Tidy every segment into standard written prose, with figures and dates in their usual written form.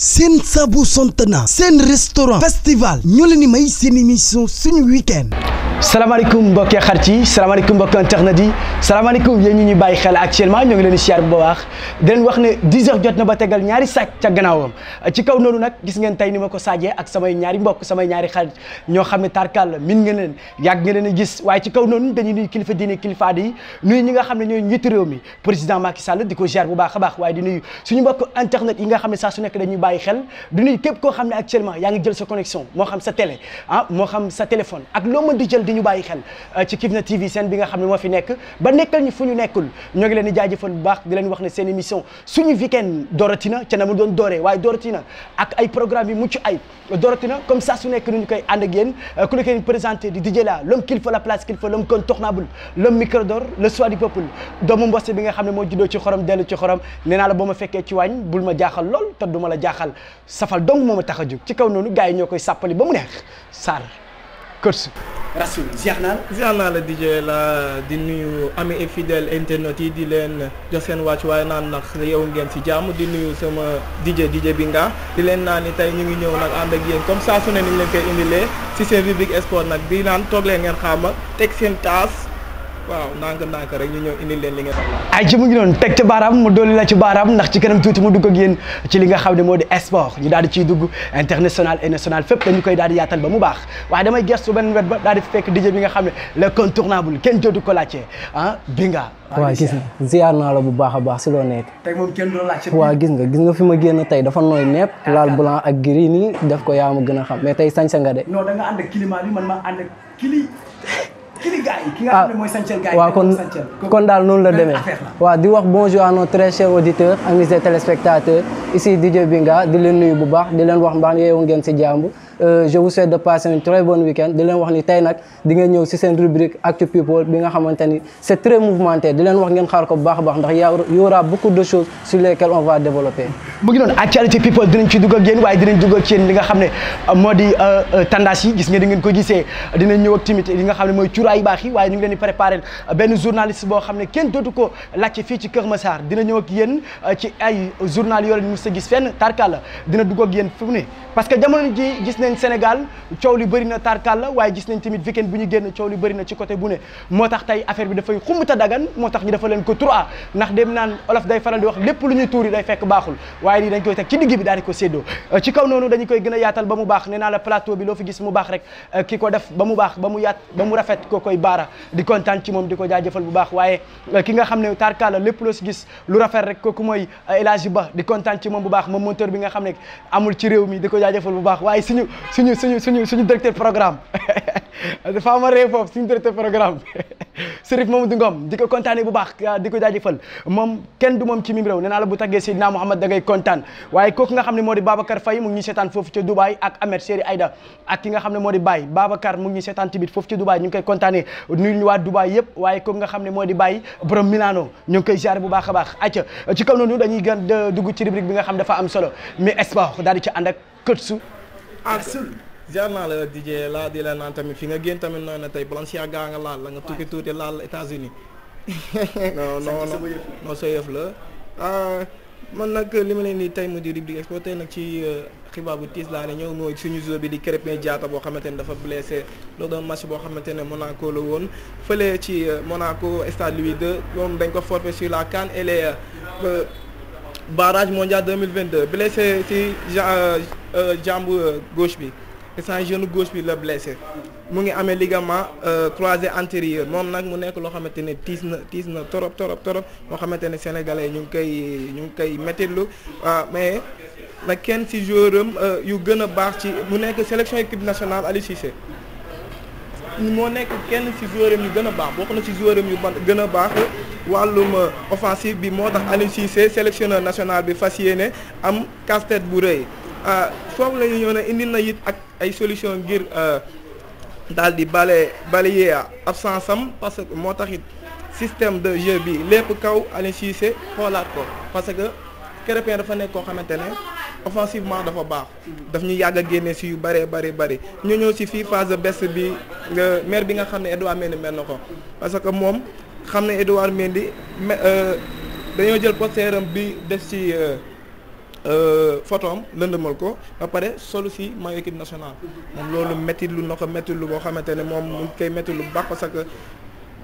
Sen Sabo Sontana Sen restaurant festival ñoo leen di may seen émission suñu week-end. salaamaaleykum mbokki xarit yi salaamaaleykum mbokki internet yi salaamaaleykum yéen ñi ñuy bàyyi xel actuellement ñoo ngi leen di siyaar bu baax di leen wax ne 10h jot na ba tegal ñaari sàcc ca gannaawam ci kaw noonu nag gis ngeen tey ni ma ko saajee ak samay ñaari mbokk samay ñaari xarit ñoo xam ne tarkal min ngeen leen yàgg ngeen leen a gis waaye ci kaw noonu dañuy nuyu kilifa diine kilifa aada yi nuyu ñi nga xam ne ñooy njiitu réew mi président Macky Sall di ko siyaar bu baax a baax waaye di nuyu suñu mbokk internet yi nga xam ne saa su nekk dañuy bàyyi xel di nuyu képp koo xam ne actuellement yaa ngi jël sa connexion moo xam sa télé moo xam sa téléphone ak loo mën di jël di ñu bàyyi xel ci Kifne TV seen bi nga xam ne moo fi nekk ba nekkal ñu fu ñu nekkul ñoo ngi leen di jaajëfal bu baax di leen wax ne seen émission suñu week-end dooratina ca na mu doon dooree waaye dooratina ak ay programme yi mucc ay dooratina comme ça su nekk nu ñu koy ànd ak yéen ku la koy présenté di DJ la l'homme qu'il faut la place qu'il faut l'homme incontournable l'homme micro d'or le choix du peuple doomu mbosse bi nga xam ne moo juddoo ci xorom dellu ci xorom nee naa la boo ma fekkee ci wàññ bul ma jaaxal lool te du ma la jaaxal safal dong moo ma tax a jóg ci kaw noonu gars yi ñoo koy sàppali ba mu neex Sarr Kërsu Rasoul ziar naa la DJ la di nuyu ami et fidèle internet yi di leen jox seen wàcc waaye naan nag yow ngeen si jàmm di nuyu sama DJ bi nga di leen naan ni tey ñu ngi ñëw nag ànd ak yéen comme ça su ne ni ñu leen koy indilee si seen rubrique sport nag di naan toog leen ngeen xaama teg seen taas waaw ndànk rek ñu ñëw indi leen li ngeen xam. ay ci mu ngi noonu teg ca baaraam mu dolli la ci baaraam ndax ci kanam tuuti mu dugg ak yéen ci li nga xam ne moo di sport ñu daal di ciy dugg international et national fépp dañu koy daal di yaatal ba mu baax waaye damay gestu benn wet ba daal di fekk DJ bi nga xam ne l'incontournable kenn joodu ko laajte bi nga. waaw gis nga ziar naa la bu baax a baax si loo nekk. tey moom kenn doon laajte. waaw gis nga fi ma génn tey dafa nooy nepp laal blanc ak gris nii def ko yaa ma gën a xam mais tey sañse nga de. non da nga ànd ak climat bi man ma ànd ak ki nga xam ne mooy sañsel gars yi waaw kon daal noonu la demee waaw di wax bonjour à nos très chers auditeurs amis et téléspectateurs ici DJ Binga di leen nuyu bu baax di leen wax mbaax yeewu ngeen si jàmm je vous souhaite de passer une très bonne week-end di leen wax ni tey nag di ngeen ñëw si seen rubrique Actu People bi nga xamante ni c'est très mouvementé di leen wax ngeen xaar ko bu baax a baax ndax y aura beaucoup de choses sur lesquelles on va développer. mu ngi noonu actualité people dinañ ci dugg ak yéen waaye dinañ dugg ak yéen li nga xam ne moo di tendance yi gis nga di ngeen ko gisee dinañ ñëw ak tamit li nga xam ne mooy cuuraay yu baax yi waaye ñu ngi leen di préparer benn journaliste boo xam ne kenn dootu ko laajte fii ci Kër Massar dina ñëw ak yéen ci ay journal yoo leen mos a gis fenn tarkal dina dugg ak yéen fu mu ne parce que jamono ji gis nañ Sénégal coow li bëri na tarkal la waaye gis nañ tamit weekend bu ñu génn coow li bëri na ci côté bu ne moo tax tey affaire bi dafay xumbuta dagan moo tax ñu dafa leen ko 3 ndax dem naan olof day faral di wax lépp lu ñuy tuuri day fekk baaxul waaye lii dañ koy teg ci digg bi daal di ko séddoo ci kaw noonu dañu koy gën a yaatal ba mu baax nee naa la plateau bi loo fi gis mu baax rek ki ko def ba mu baax ba mu yaat ba mu rafet ko koy baara di kontaan ci moom di ko jaajëfal bu baax waaye ki nga xam ne tarkala lépp loo si gis lu rafet rek kooku mooy El Hadji Ba di kontaan ci moom bu baax moom monteur bi nga xam ne amul ci réew mi di ko jaajëfal bu baax waaye suñu directeur programme dafa ma ree foofu suñu directeur programme Serif Mamadou Ngom di ko kontaanee bu baax di ko jaajëfal moom kenn du moom ci mim réew nee naa la bu taggee Seydina Mouhamed da ngay kontaan waaye kooku nga xam ne moo di Babacar Faye mu ngi ñuy seetaan foofu ca Dubaï ak Ahmed Seri Aïda ak ki nga xam ne moo di Baye Babacar mu ngi ñuy seetaan tamit foofu ca Dubaï ñu ngi koy kontaanee nuyu ñu waa Dubaï yëpp waaye kooku nga xam ne moo di Baye borom Milano ñu ngi koy ziar bu baax a baax acca ci kaw noonu dañuy gën dugg ci rubrique bi nga xam dafa am solo mais sport daal di ci ànd ak Kërsu ziar naa la DJ la di la naan tamit fi nga génn tamit nooy na tey Balenciaga nga laal la nga tuuti laal États-Unis non sa yëf la man nag li ma leen di tey mu di rubrique sport tey nag ci xibaar bu tiis laa ne ñëw mooy suñu joueur bi di Krépin Diatta boo xamante ne dafa blessé loolu doon match boo xamante ne Monaco la woon fële ci Monaco stade Louis II moom dañ ko forfait sur la CAN et les barrage mondial 2022 blessé ci jambe gauche bi sans genou gauche bi la blessé mu ngi amee ligament croisé antérieur moom nag mu nekk loo xamante ne tiis na torop moo xamante ne sénégalais ñu ngi koy mettitlu mais nag kenn ci joueur am yu gën a baax ci mu nekk sélection équipe nationale Aliou Cissé moo nekk kenn ci joueur am yu gën a baax bokk na ci joueur am yu gën a baax wàllum offensive bi moo tax Aliou Cissé sélectionneur national bi fas yéene am casse-tête bu rëy foofu la ñu ñëw ne indi na it ak ay solution ngir daal di balayer absence am parce que moo tax it système de jeu bi lépp kaw Aliou Cissé xoolaat ko parce que Krépin dafa nekk koo xamante ne offensivement dafa baax daf ñu yàgg a génne si yu bëree bëri ñu ñëw si fii phase de baisse bi maire bi nga xam ne Edouard Mendy mel na ko parce que moom xam ne Edouard Mendy dañoo jël posteeram bi def ci photo am lëndëmal ko ba pare solu si maillot équipe nationale moom loolu métti lu na ko métti lu boo xamante ne moom mu koy métti lu baax parce que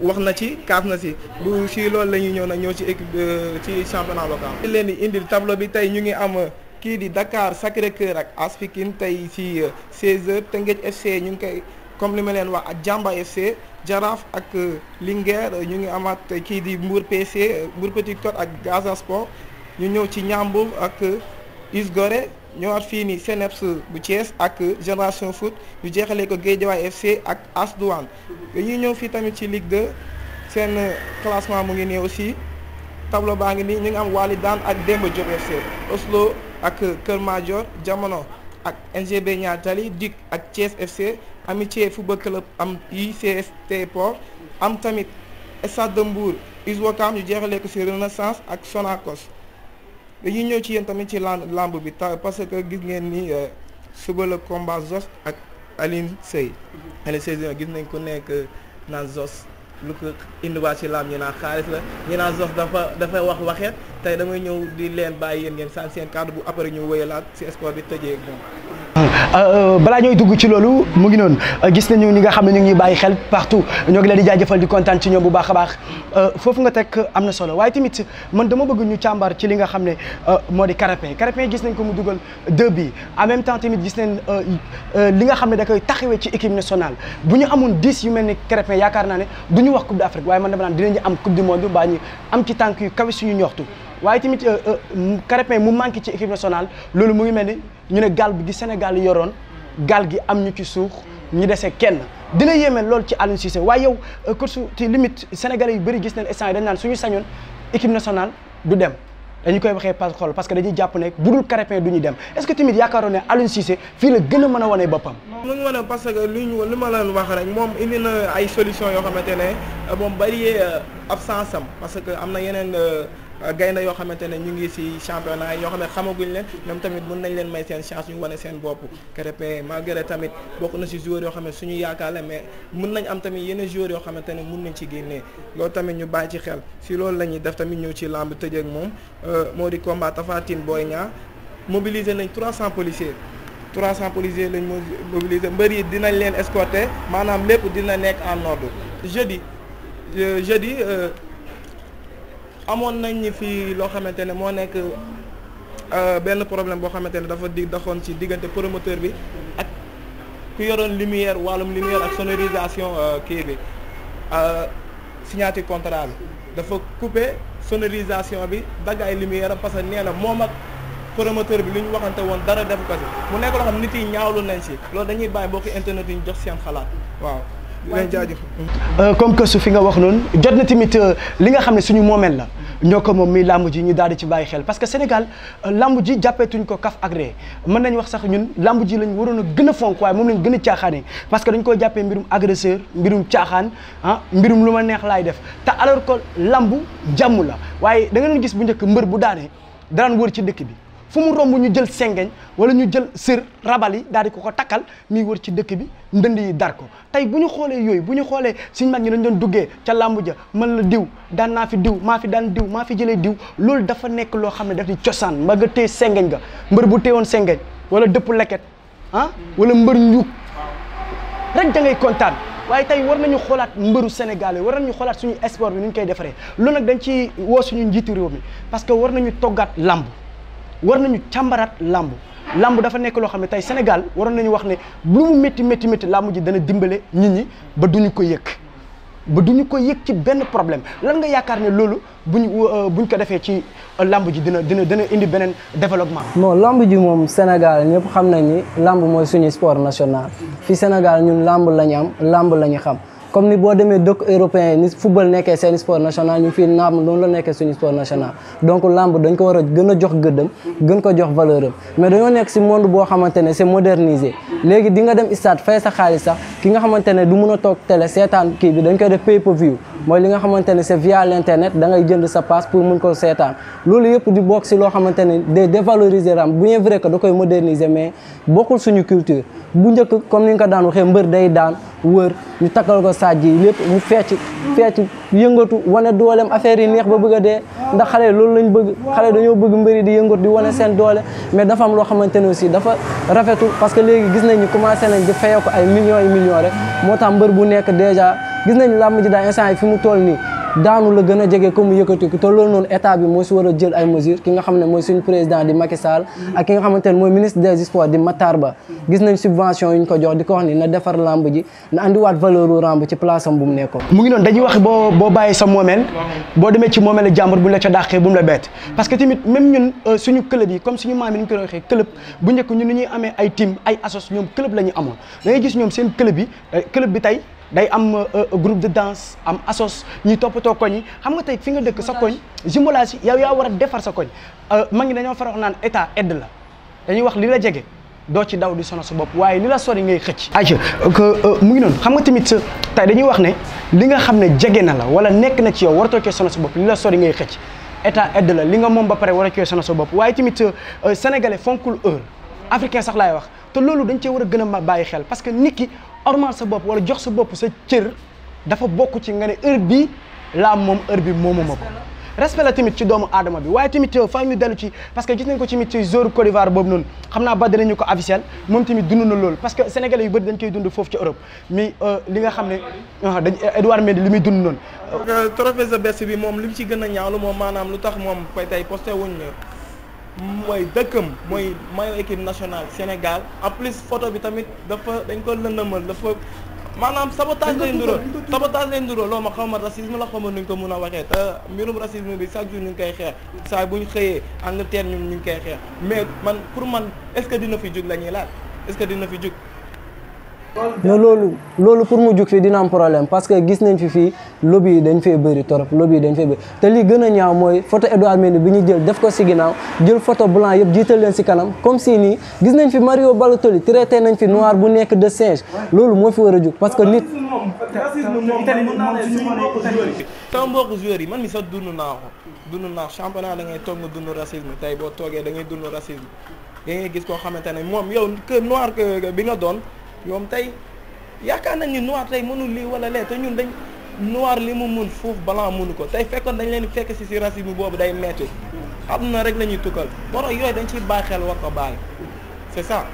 wax na ci kaas na si bu si loolu la ñuy ñëw nag ñëw ci équipe ci championnat local. di leen di indil tableau bi tey ñu ngi am kii di Dakar Sacré-Cœur ak AS Pikine tey si 16h Teungueth FC ñu ngi koy comme li ma leen wax ak Jamba FC Jaraaf ak Linguère ñu ngi amaat kii di Mbour PC Mbour Petite Côte ak Gaza Sport. ñu ñëw ci Ndiambour ak US Gorée ñëwaat fii nii CNEPS bu Thiès ak Génération Foot ñu jeexalee ko Guédiawaye FC ak AS Douane dañuy ñëw fii tamit ci Ligue 2 seen classement mu ngi nii aussi tableau baa ngi nii ñu ngi am Walidane ak Demba Diop FC Oslo ak Kër Madior Jamono ak NGB Niary Tally Duc ak Thiès FC Amitié Football Club am ICST Port am tamit Stade de Mbour US Ouakam ñu jeexalee ko ci Renaissance ak Sonacos dañuy ñëw ci yéen tamit ci lamb bi parce que gis ngeen ni suba la combat Zos ak Alioune Seye gis nañ ko nekk naan Zos lu ko indiwaat ci lamb ñi naan xaalis la ñi naan Zos dafay wax waxeet tey damay ñëw di leen bàyyi yéen ngeen sant seen kàddu bu après ñu wéyalaat ci sport bi tëjee ak moom. balaa ñooy dugg ci loolu mu ngi noonu gis nañu ñi nga xam ne ñu ngi bàyyi xel partout ñoo ngi leen di jaajëfal di kontaan ci ñoom bu baax a baax foofu nga teg am na solo waaye tamit man dama bëgg ñu càmbar ci li nga xam ne moo di Krépin gis nañ ko mu dugal 2 bi en même temps tamit gis nañ li nga xam ne da koy taxawee ci équipe nationale bu ñu amoon 10 yu mel ni Krépin yaakaar naa ne du ñu wax coupe d'Afrique waaye man dama naan dinañu am coupe du monde mbaa ñu am ci tànk yu kawe suñu ñoxtu waaye tamit Krépin mu manqué ci équipe nationale loolu mu ngi mel ni ñu ne gaal bi di Sénégal yoroon gaal gi am ñu ci suux ñu dese kenn dina yéeme loolu ci Aliou Cissé waaye yow course ci limite sénégalais yu bëri gis nañ instant yi dañ naan suñu sañoon équipe nationale du dem dañu koy waxee par xol parce que dañuy jàpp ne budul Krépin du ñu dem est-ce que tamit yaakaaroon ne Aliou Cissé fii la gën a mën a wane boppam. mu ngi wane parce que li ma leen wax rek moom indi na ay solution yoo xamante ne moom bari absence am parce que am na yeneen gaynde yoo xamante ne ñu ngi ci championnat yi ñoo xam ne xamaguñ leen ñoom tamit mën nañ leen may seen chance ñu wane seen bopp Krépin malgré tamit bokk na ci joueurs yoo xam ne suñu yaakaar la mais mën nañ am tamit yeneen joueurs yoo xamante ne mën nañ ci génnee loolu tamit ñu bàyyi ci xel ci loolu la ñuy def tamit ñëw ci lamb tëjee ak moom moo di combat Tapha Tine Boy Niang mobiliser nañ 300 policiers lañ mobiliser mbër yi dinañ leen escorter maanaam lépp dina nekk en ordre jeudi amoon nañ ñi fii loo xamante ne moo nekk benn problème boo xamante ne dafa doxoon ci diggante promoteur bi ak ku yoroon lumière wàllum lumière ak sonorisation kii bi signature contrat bi dafa coupé sonorisation bi dagg ay lumière parce que nee na moom ak promoteur bi li ñu waxante woon dara def ko si mu nekk loo xam nit yi ñaawlu nañ si loolu dañuy bàyyi mbokki internet yi ñu jox seen xalaat waaw. leen jaajëf comme que su fi nga wax noonu jot na tamit li nga xam ne suñu moomeel la ñoo ko moom muy làmb ji ñu daal di ci bàyyi xel parce que Sénégal làmb ji jàppeetuñ ko kaf ak ree mën nañ wax sax ñun làmb ji lañ waroon a gën a fonk waaye moom lañ gën a caaxaane parce que dañ koy jàppee mbirum agresseur mbirum caaxaan mbirum lu ma neex laay def te alors que làmb jàmm la waaye da nga doon gis bu njëkk mbër bu daanee daan wër ci dëkk bi fu mu romb ñu jël sengeñ wala ñu jël sër rabal yi daal di ko takkal miy wër ci dëkk bi ndënd yi dar ko tey bu ñu xoolee yooyu bu ñu xoolee suñu mag ñi dañ doon duggee ca làmb ja mën la diw daan naa fi diw maa fi daan diw maa fi jëlee diw loolu dafa nekk loo xam ne daf di cosaan mba nga téye sengeñ ga mbër bu téewoon sengeñ wala dëpp leket wala mbër njuug rek da ngay kontaan waaye tey war nañu xoolaat mbëru Sénégal yi war nañu xoolaat suñu sport bi ni ñu koy defaree loolu nag dañ ci woo suñu njiitu réew mi parce que war nañu toggaat làmb war nañu càmbaraat làmb dafa nekk loo xam ne tey Sénégal waroon nañu wax ne lu mu métti làmb ji dana dimbale nit ñi ba duñu ko yëg ci benn problème lan nga yaakaar ne loolu buñ ko defee ci làmb ji dina indi beneen développement. non làmb ji moom Sénégal ñëpp xam nañ ni làmb mooy suñu sport national fii Sénégal ñun làmb la ñu am làmb la ñu xam. comme ni boo demee dëkk européen ni football nekkee seen sport national ñu fii naam noonu la nekkee suñu sport national donc lamb dañ ko war a gën a jox gëddam gën ko jox valeur am mais dañoo nekk si monde boo xamante ne c'est modernisé léegi di nga dem stade fay sa xaalis sax ki nga xamante ne du mun a toog télé seetaan kii bi dañ koy def pay per view mooy li nga xamante ne c'est via l'internet da ngay jënd sa passe pour mun ko seetaan loolu yëpp di bokk si loo xamante ne day dévaloriser lamb bien vrai que da koy moderniser mais bokkul suñu culture bu njëkk comme ni nga ko daan waxee mbër day daan wër ñu takkal ko saaj yi lépp mu fecc yëngatu wane dooleem affaire yi neex ba bëgg a dee ndax xale loolu lañ bëgg xale dañoo bëgg mbëri di yëngatu di wane seen doole mais dafa am loo xamante ne aussi dafa rafetul parce que léegi gis nañ ni commencé nañ di fayoo ko ay millions et millions rek moo tax mbër bu nekk déjà gis nañ làmb ji daal instant yi fi mu toll nii daanu la gën a jege comme yëkkati ko te loolu noonu état bi moo si war a jël ay mesures ki nga xam ne mooy suñu président di Macky Sall ak ki nga xamante ne mooy ministre des sports di Matar Ba gis nañ subvention yi ñu ko jox di ko wax ni na defar lamb ji na andiwaat valeur u lamb ci place am bu mu nekkoon. mu ngi noonu dañuy wax boo bàyyi sa moomeel boo demee ci moomeel jàmbur bu la ca dàqee bu mu la bett parce que tamit même ñun suñu club yi comme suñu maam yi ni ñu ko waxee club bu njëkk ñun ni ñuy amee ay team ay assos ñoom club la ñu amoon da ngay gis ñoom seen club bi tey day am groupe de danse am assos ñuy toppatoo koñ yi xam nga tey fi nga dëkk sa koñ jumelage yow yaa war a defar sa koñ ma ngi dañoo faral naan état aide la dañuy wax li la jege doo ci daw di sono sa bopp waaye li la sori ngay xëcc. ayca mu ngi noonu xam nga tamit tey dañuy wax ne li nga xam ne jege na la wala nekk na ci yow waratoo cee sono sa bopp li la sori ngay xëcc état aide la li nga moom ba pare war a cee sono sa bopp waaye tamit sénégalais fonkul heure africain sax laay wax te loolu dañ cee war a gën a bàyyi xel parce que nit ki ormal sa bopp wala jox sa bopp sa cër dafa bokk ci nga ne heure bii laa moom heure bi moomuma ko respect la tamit ci doomu aadama bi waaye tamit fa ñu dellu ci parce que gis nañ ko tamit ci joueur Côte d'Ivoire boobu noonu xam naa ba dinañu ko officiel moom tamit dund na loolu parce que sénégalais yu bëri dañ koy dund foofu ci Europe mais li nga xam ne dañ Edouard Mendy li muy dund noonu. trophée The Best bi moom li mu ci gën a ñaawlu moom maanaam lu tax moom koy tey posté wuñ mooy dëkkam mooy maillot équipe nationale Sénégal en plus photo bi tamit dañ ko lëndëmal dafa maanaam sabotage lay nduroo loolu ma xaw ma racisme la xaw ma nuñ ko mun a waxee te mbirum racisme bi chaque jour ñu ngi koy xeex saa bu ñu xëyee Angleterre ñun ñu ngi koy xeex mais pour man est-ce que dina fi jug la ñuy laaj est-ce que dina fi jug. mais loolu pour mu jug fii dina am problème parce que gis nañ fii lobby yi dañ fee bëri torop lobby yi dañ fee bëri te li gën a ñaaw mooy photo Edouard Mendy bi ñu jël def ko si ginnaaw jël photo blanc yëpp jiital leen si kanam comme si nii gis nañ fi Mario Balotelli traité nañ fi noir bu nekk de singe loolu moo fi war a jug parce que nit. sama mbokku joueurs yi man mi sax dund naa championnat da ngay toog nga dund racisme tey boo toogee da ngay dund racisme da ngay gis koo xamante ne moom yow que noir bi nga doon. ñoom tey yaakaar nañ ni noir tey mënul lii wala lee te ñun dañ noir li mu mun foofu blanc mënu ko tey fekkoon dañ leen di fekk si racisme boobu day metti am na rek la ñuy tukkal moo tax yooyu dañ ciy bàyyi xel war ko bàyyi c'est ça.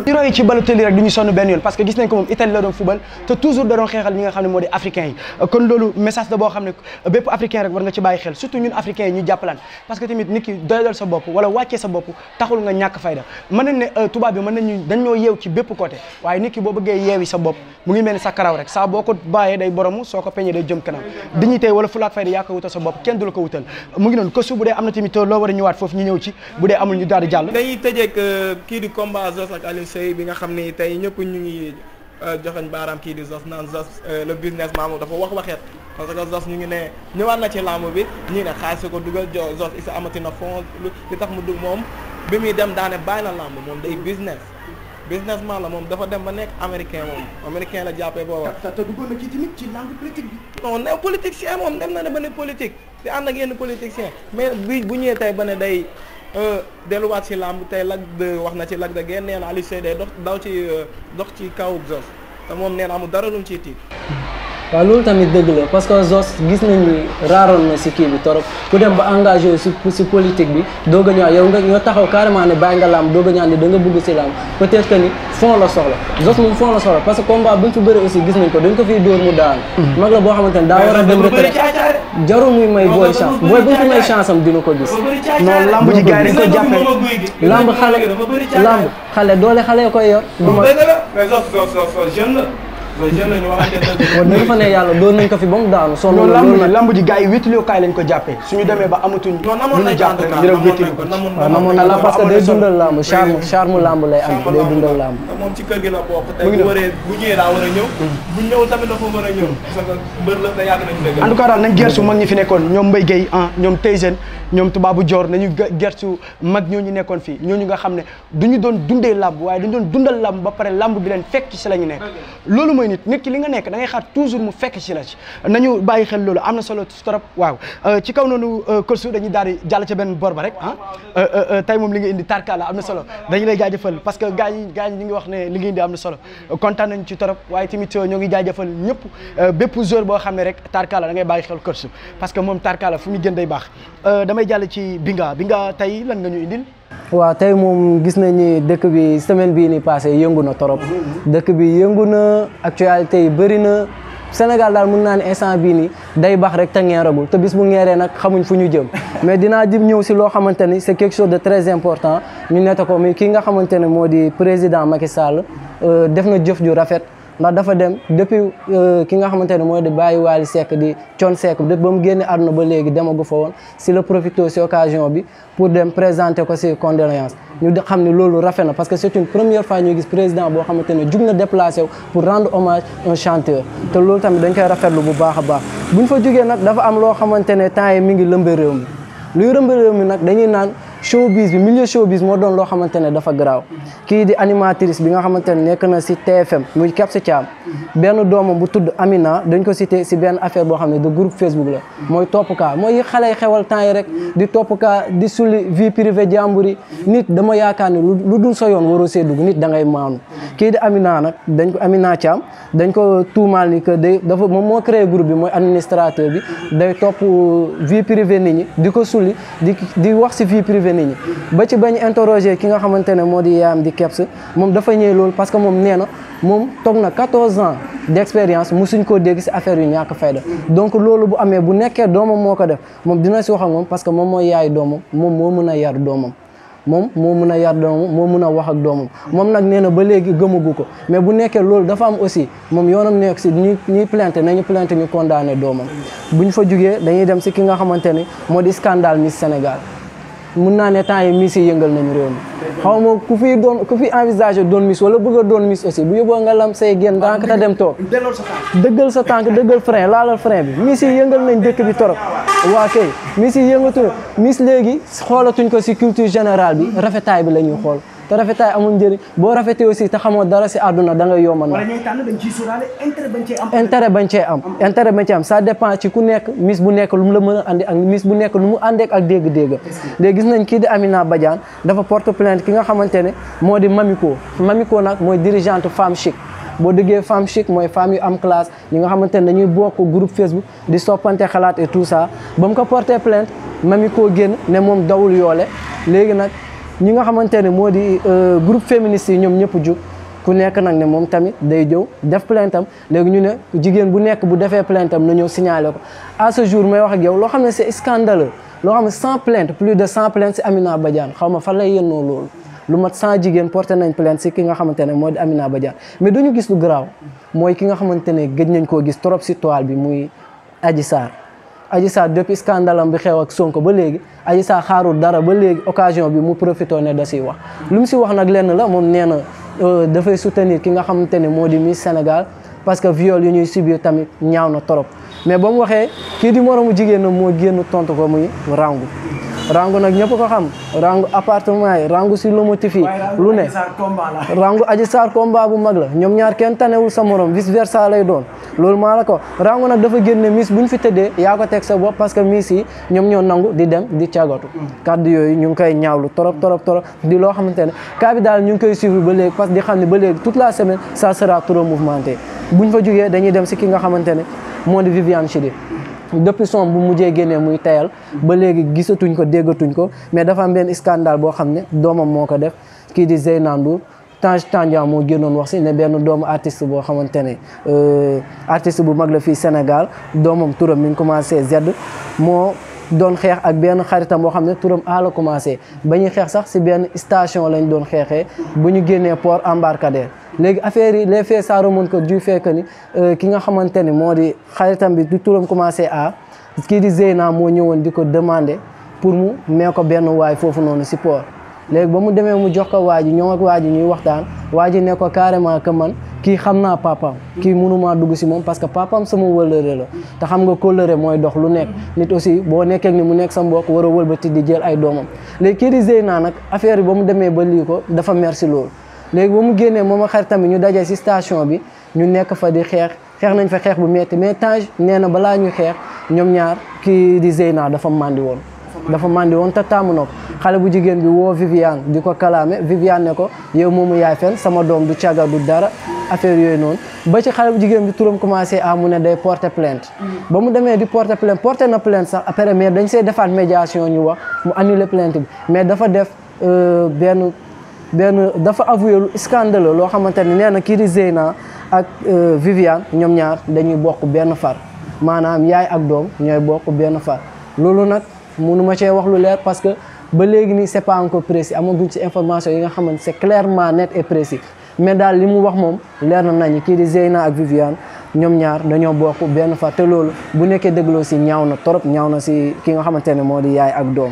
ñu roy ci Balotelli rek du ñu sonn benn yoon parce que gis nañ ko moom Italie la doon football te toujours da doon xeexal ñi nga xam ne moo di africain yi kon loolu message la boo xam ne bépp africain rek war nga ci bàyyi xel surtout ñun africains yi ñu jàppalaan parce que tamit nit ki doyadal sa bopp wala wàccee sa bopp taxul nga ñàkk fayda mën nañ ne tubaab bi mën nañu dañoo yeew ci bépp côté waaye nit ki boo bëggee yeewi sa bopp mu ngi mel ni sa karaw rek saa boo ko bàyyee day boromu soo ko peñee day jëm kanam dignité wala fulaak fayda yaa ko wutal sa bopp kenn du la ko wutal mu ngi noonu ko bu dee am na tamit loo war a ñëwaat foofu ñu ñëw ci bu dee amul ñu daal di jàll dañuy tëjeek kii di combat Zoss ak Alioune Seye bi nga xam ni tey ñëpp ñu ngi joxañ baaraam kii di Zoss naan Zoss le businessman moom dafa wax waxeet parce que Zoss ñu ngi ne ñëwaat na ci làmb bi ñii ne xaalis ko dugal Zoss isa amati na fond li tax mu dug moom bi muy dem daane bàyyi na làmb moom day businessman la moom dafa dem ba nekk américain la jàppee booba te duggoon na ci tamit ci langue politique bi non ne politicien moom dem na ne ba ne politique di ànd ak yenn politicien mais bu ñëwee tey ba ne day delluwaat ci làmb tey Lac de wax na ci Lac de Guiers nee na Aliou Seye day dox ci kaw Zoss te moom nee na amul dara lu mu ciy tiit. waaw loolu tamit dëgg la parce que Zoss gis nañ ni raaroon na si kii bi torop ku dem ba engagé si politique bi doog a ñëwaat yow nga taxaw carrément ne bàyyi nga làmb doog a ñëwaat ne da nga bëgg si làmb peut-être que ni fond la soxla Zoss moom fond la soxla parce que combat bu ñu fi bëri aussi gis nañ ko dañ ko fiy dóor mu daan mag la boo xamante ne daa war a dem retraite jarul muy may booy chance booy bu ñu ko may chance am dina ko gis non lamb ji gars yi dañ ko jàppee lamb xale doole xale koy yor dëgg fa ne yàlla doon nañ ko fi ba mu daanu sonn loolu lamb ji gars yi wéttalookaay lañ ko jàppee suñu demee ba amatuñ lu ñu jàpp rek ñu dem wéttali ko namoon na la parce que day dundal lamb charme lamb lay am day dundal lamb moom ci kër gi la bokk tey bu ñëwee daa war a ñëw bu ñëw tamit dafa war a ñëw parce que mbër la te yàgg nañ dëgg en tout cas daal nañ gersu mag ñi fi nekkoon ñoom Mbaye Gueye ñoom Tyson ñoom Tubaabu Joor nañu gersu mag ñooñu nekkoon fii ñooñu nga xam ne duñu doon dundee lamb waaye dañu doon dundal lamb ba pare lamb bi leen fekk ci la ñu nekk loolu mooy nit ki li nga nekk da ngay xaar toujours mu fekk ci la ci nañu bàyyi xel loolu am na solo trop waaw ci kaw noonu Korsu dañuy daal di jàll ca benn bor ba rek tey moom li nga indi tarkala am na solo dañu lay jaajëfal parce que gars yi ñu ngi wax ne li nga indi am na solo kontaan nañ ci trop waaye tamit ñoo ngi jaajëfal ñëpp bépp joueur boo xam ne rek tarkala da ngay bàyyi xel Korsu parce que moom tarkala fu mu gën day baax damay jàll ci Binga tey lan nga ñu indil. waaw tey moom gis nañ ni dëkk bi semaine bii ni passé yëngu na trop dëkk bi yëngu na actualité yi bëri na Sénégal daal mën naa ne instant bii nii day baax rek te ngeeragul te bis bu ngeeree nag xamuñ fu ñu jëm mais dinaa jëm ñëw si loo xamante ni c'est quelque chose de très important ñu nette ko mais kii nga xamante ne moo di président Macky Sall def na jëf ju rafet ndax dafa dem depuis ki nga xamante ne mooy di Baye Wally Seck di Thione Seck depuis ba mu génne àdduna ba léegi demagu fa woon si la profité si occasion bi pour dem présenter ko si condoléances ñu xam ne loolu rafet na parce que c'est une première fois ñuy gis président boo xamante ne jug na déplacé wu pour rendre hommage un chanteur te loolu tamit dañ koy rafetlu bu baax a baax buñ fa jógee nag dafa am loo xamante ne temps yi mi ngi lëmbe réew mi luy lëmbe réew mi nag dañuy naan showbiz bi milieu showbiz moo doon loo xamante ne dafa garaaw kii di animatrice bi nga xamante ne nekk na si TFM muy Kebs Thiam benn doomam bu tudd Amina dañ ko cité si benn affaire boo xam ne de groupe Facebook la mooy topp kaa mooy xale yi xewal temps yi rek di topp kaa di sulli vie privée jàmbur yi nit dama yaakaar ne lu dul sa yoon waroo see dugg nit da ngay maanu kii di Amina nag dañ ko Amina Thiam dañ ko tuumaal ni que dafa moom moo créé groupe bi mooy administrateur bi day topp vie privée nit ñi di ko sulli di wax si vie privée nit ñi ba ci bañ interroger ki nga xamante ne moo di yaayam di Kebs moom dafa ñëw loolu parce que moom nee na moom toog na 14 ans d'expérience musuñ koo dégg si affaire yu ñàkk fayda donc loolu bu amee bu nekkee doomam moo ko def moom dina si wax ak moom parce que moom mooy yaay doomam moom moo mën a yar doomam moom moo mën a yar doomam moo mën a wax ak doomam moom nag nee na ba léegi gëmagu ko mais bu nekkee loolu dafa am aussi moom yoonam nekk si ñuy plainte nañu plainte ñu condamné doomam bu ñu fa jugee dañuy dem si ki nga xamante ne moo di scandale Miss Sénégal mun naa ne temps yi Miss yi yëngal nañu réew mi xaw ma ku fi envisager doon Miss wala bëgg a doon Miss aussi bu yóbboo nga lam say génn daanaka te dem toog dëggal sa tànk dëggal frein laalal frein bi Miss yi yëngal nañ dëkk bi torop waa kay Miss yi yëngatu Miss léegi xoolatuñ ko si culture générale bi rafetaay bi la ñuy xool te rafetaay amul njëriñ boo rafetee aussi te xamoo dara si àdduna da ngay yomb na intérêt bañ cee am ça dépend ci ku nekk Miss bu nekk lu mu la mën a andi ak Miss bu nekk lu mu àndeek ak dégg-dégg léegi gis nañ kii di Amina Badiane dafa porte plainte ki nga xamante ne moo di Mamiko nag mooy dirigeante Femme Chic boo déggee Femme Chic mooy femme yu am classe ñi nga xamante ne dañuy bokk groupe Facebook di soppante xalaat et tout ça ba mu ko porté plainte Mamiko génn ne moom dawul yoole léegi nag ñi nga xamante ne moo di groupe féministe yi ñoom ñëpp jug ku nekk nag ne moom tamit day jëw def plainte am léegi ñu ne jigéen bu nekk bu defee plainte am na ñëw signaler ko à ce jour may wax ak yow loo xam ne c'est scandaleux loo xam ne 100 plaintes plus de 100 plaintes si Amina Badiane xaw ma fan lay yennoo loolu lu mat 100 jigéen porté nañ plainte si ki nga xamante ne moo di Amina Badiane mais duñu gis lu garaaw mooy ki nga xamante ne gëj nañ koo gis trop si toile bi muy Adji Sarr depuis scandalam bi xew ak Sonko ba léegi Adji Sarr xaarul dara ba léegi occasion bi mu profité ne da siy wax lu mu si wax nag lenn la moom nee na dafay soutenir ki nga xamante ne moo di Miss Sénégal parce que viol yu ñuy subir tamit ñaaw na trop mais ba mu waxee kii di moromu jigéen na moo génn tontu ko muy rangu nag ñëpp ko xam rangu appartement yi rangu si lomotif yi lu ne rangu Adji Sarr combat bu mag la ñoom ñaar kenn tanewul sa morom vice versa lay doon loolu maa la ko rangu nag dafa génne Miss bu ñu fi tëddee yaa ko teg sa bopp parce que Miss yi ñoom ñoo nangu di dem di cagatu kaddu yooyu ñu ngi koy ñaawlu torop di loo xamante ne cas bi daal ñu ngi koy suivre ba léegi parce que di xam ne ba léegi toute la semaine ça sera trop mouvementé buñ fa jógee dañuy dem si ki nga xamante ne moo di Viviane Chidid depuis son bu mujjee génnee muy tayal ba léegi gisatuñ ko déggatuñ ko mais dafa am benn scandale boo xam ne doomam moo ko def kii di Zeyna Ndour Tange Tandian moo génnoon wax si ne benn doomu artiste boo xamante ne artiste bu mag la fii Sénégal doomam turam mi ngi commencé Z moo doon xeex ak benn xaritam boo xam ne turam A la commencé ba ñuy xeex sax si benn station lañ doon xeexee bu ñu génnee port embarcadère léegi affaire yi les faits ça remonte que du fait que ni ki nga xamante ni moo di xaritam bi du turam commencé A kii di Zeyna moo ñëwoon di ko demander pour mu mee ko benn waay foofu noonu si port léegi ba mu demee mu jox ko waa ji ñoom ak waa ji ñuy waxtaan waa ji ne ko carrément que man kii xam naa papaam kii mënumaa dugg si moom parce que papaam sama wëllëre la te xam nga kóllëre mooy dox lu nekk nit aussi boo nekkee ni mu nekk sa mbokk war a wëlbati di jël ay doomam léegi kii di Zeyna nag affaire yi ba mu demee ba lii ko dafa merci loolu léegi ba mu génnee moom ak xaritam bi ñu dajee si station bi ñu nekk fa di xeex nañ fa xeex bu metti mais Tange nee na balaa ñuy xeex ñoom ñaar kii di Zeyna dafa màndi woon te taamu na ko xale bu jigéen bi woo Viviane di ko kalaame Viviane ne ko yow moomu yaay fen sama doom du caga du dara affaire yooyu noonu ba ci xale bu jigéen bi turam commencé mu ne day porter plainte ba mu demee di porter na plainte sax après mais dañ see defaat médiation ñu wax mu annuler plainte bi mais dafa def benn dafa avoué lu scandaleux loo xamante ne nee na kii di Zeyna ak Viviane ñoom ñaar dañuy bokk benn far maanaam yaay ak doom ñooy bokk benn far loolu nag mënu ma cee wax lu leer parce que ba léegi nii c'est pas encore précis amaguñ ci information yi nga xamante c'est clairement net et précis mais daal li mu wax moom leer na nañu kii di Zeyna ak Viviane ñoom ñaar dañoo bokk benn far te loolu bu nekkee dégloo si ñaaw na trop ñaaw na si ki nga xamante ne moo di yaay ak doom.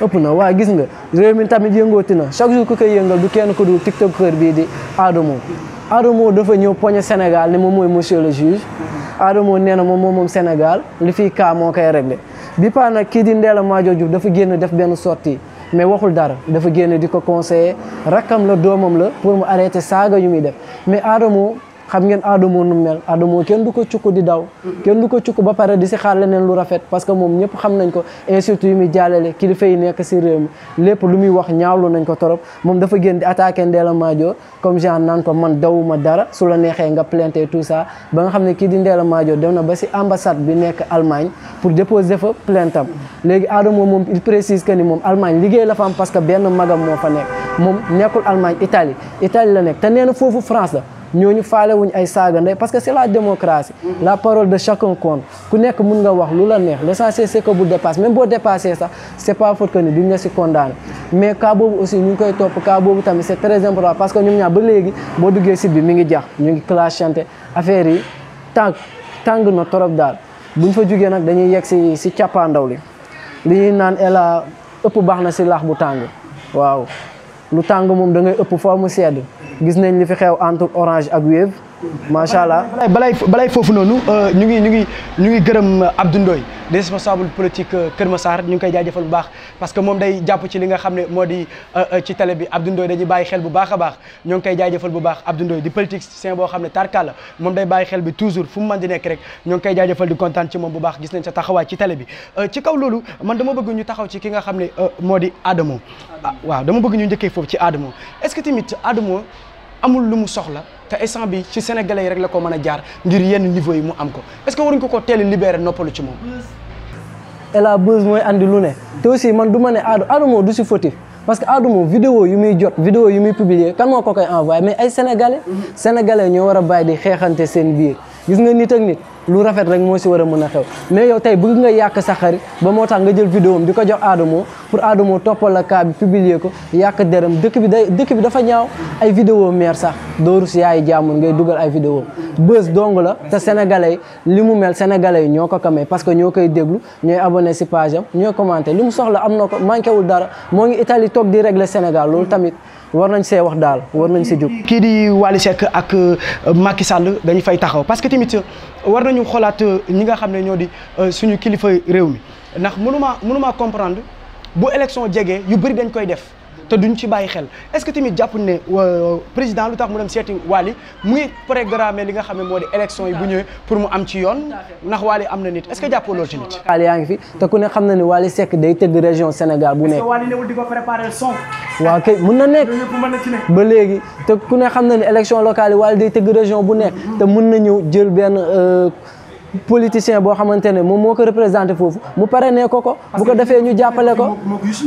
ëpp na waaye gis nga réew mi tamit yëngooti na chaque jour ku koy yëngal du kenn ku dul tiktokeur bii di Adamo dafa ñëw poñe Sénégal ne moom mooy monsieur le juge Adamo nee na moom Sénégal li fiy kaa moo koy réglé bi paa nag kii di Ndella Madior Diouf dafa génn def benn sortie mais waxul dara dafa génn di ko conseiller rakkam la doomam la pour mu arrêter saaga yu muy def mais Adamo xam ngeen Adamo nu mel Adamo kenn du ko cukk di daw kenn du ko cukk ba pare di si xaar leneen lu rafet parce que moom ñëpp xam nañ ko et surtout yu muy jàllale kilifa yi nekk si réew mi lépp lu muy wax ñaawlu nañ ko torop moom dafa génn di attaquer Ndella Madior comme genre naan ko man dawuma dara su la neexee nga plainte tout ça ba nga xam ne kii di Ndella Madior dem na ba si ambassade bi nekk Allemagne pour déposer fa plainte am léegi Adamo moom il précise que ni moom Allemagne liggéey la fa am parce que benn magam moo fa nekk moom nekkul Allemagne Italie la nekk te nee na foofu France la ñooñu faale wuñ ay saaga ndey parce que c'est la démocratie la parole de chacun compte ku nekk mun nga wax lu la neex l'essentiel c'est que bu dépasse même boo dépassé sax c'est pas faute que ni duñ la si condamné mais cas boobu aussi ñu ngi koy topp cas boobu tamit c'est très important parce que ñoom ñaar ba léegi boo duggee site bi mi ngi jax ñu ngi clashante affaire yi tàng na torop daal buñ fa jugee nag dañuy yegg si càppaandaw li ñuy naan ela ëpp baax na si laax bu tàng waaw lu tàng moom da ngay ëpp foo mu sedd gis nañ li fi xew entre Orange ak Wave macha allah. balay foofu noonu ñu ngi gërëm Abdou Ndoye responsable politique Kër Massar ñu ngi koy jaajëfal bu baax parce que moom day jàpp ci li nga xam ne moo di ci télé bi Abdou Ndoye dañuy bàyyi xel bu baax a baax ñoo ngi koy jaajëfal bu baax Abdou Ndoye di politicien boo xam ne tarkala moom day bàyyi xel bi toujours fu mu mën di nekk rek ñoo ngi koy jaajëfal di kontaan ci moom bu baax gis nañ sa taxawaay ci télé bi ci kaw loolu man dama bëgg ñu taxaw ci ki nga xam ne moo di Adamo waaw dama bëgg ñu njëkkee foofu ci Adamo est-ce que tamit Adamo amul lu mu soxla te instant bi ci sénégalais yi rek la ko mën a jaar ngir yenn niveau yi mu am ko est-ce que waruñ ko teel a libéré noppalu ci moom. et la buzz mooy andi lu ne te aussi man du ma ne Adamo du si fautif parce que Adamo vidéo yu muy jot vidéo yu muy publier kan moo ko koy envoyé mais ay sénégalais ñoo war a bàyyi di xeexante seen biir gis nga nit ak nit lu rafet rek moo si war a mën a xew mais yow tey bëgg nga yàq sa xarit ba moo tax nga jël vidéo am di ko jox Adamo pour Adamo toppal la cas bi publier ko yàq deram dëkk bi dafa ñaaw ay vidéo meer sax dooru si yaay jàmmul ngay dugal ay vidéo buzz dong la te sénégalais li mu mel sénégalais yi ñoo ko kamee parce que ñoo koy déglu ñooy abonné si page am ñooy commenté li mu soxla am na ko manqué wul dara moo ngi Italie toog di régler Sénégal loolu tamit war nañ see wax daal war nañ si jóg. kii di Wally Seck ak Macky Sall dañu fay taxaw parce que tamit war nañu xoolaat ñi nga xam ne ñoo di suñu kilifa réew mi ndax mënuma comprendre bu élection jegee yu bëri dañ koy def te duñ ci bàyyi xel est-ce que tamit jàpp ne président lu tax mu dem seeti Wally mu ngi programmé li nga xam ne moo di élection yi bu ñëwee pour mu am ci yoon ndax Wally am na nit est-ce que jàppoo loolu tamit. local yaa ngi fi te ku ne xam na ni Wally Seck day tëgg région Sénégal bu nekk. est-ce que Wally newul di ko préparer son. waaw kay mën na nekk ba léegi te ku ne xam na ni élection locale yi Wally day tëgg région bu nekk te mën na ñëw jël benn politicien boo xamante ne moom moo ko représenté foofu mu parrainé ko bu ko defee ñu jàppale ko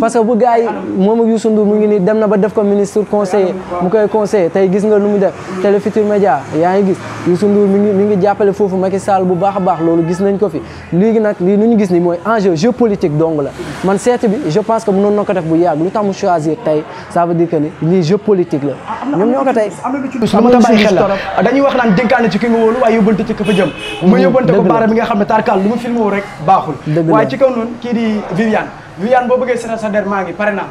parce que bu gars yi moom ak Youssou Ndour mu ngi nii dem na ba def ko ministre conseiller mu koy conseiller tey gis nga lu mu def Télé Futurs Médias yaa ngi gis Youssou Ndour mi ngi jàppale foofu Macky Sall bu baax a baax loolu gis nañ ko fi léegi nag lii nu ñu gis ni mooy enjeu géopolitique dong la man seeti bi je pense que mënoon na ko def bu yàgg lu tax mu choisir tey ça veut dire que ni lii géopolitique la ñoom ñoo ko tey dañuy wax naan dénkaane ci ki nga wóolu waaye yóbbante ci ka fa jëm ko baara bi nga xam ne tarkal lu mu filmé wu rek baaxul waaye ci kaw noonu kii di Viviane boo bëggee seetal sa der maa ngi pare naa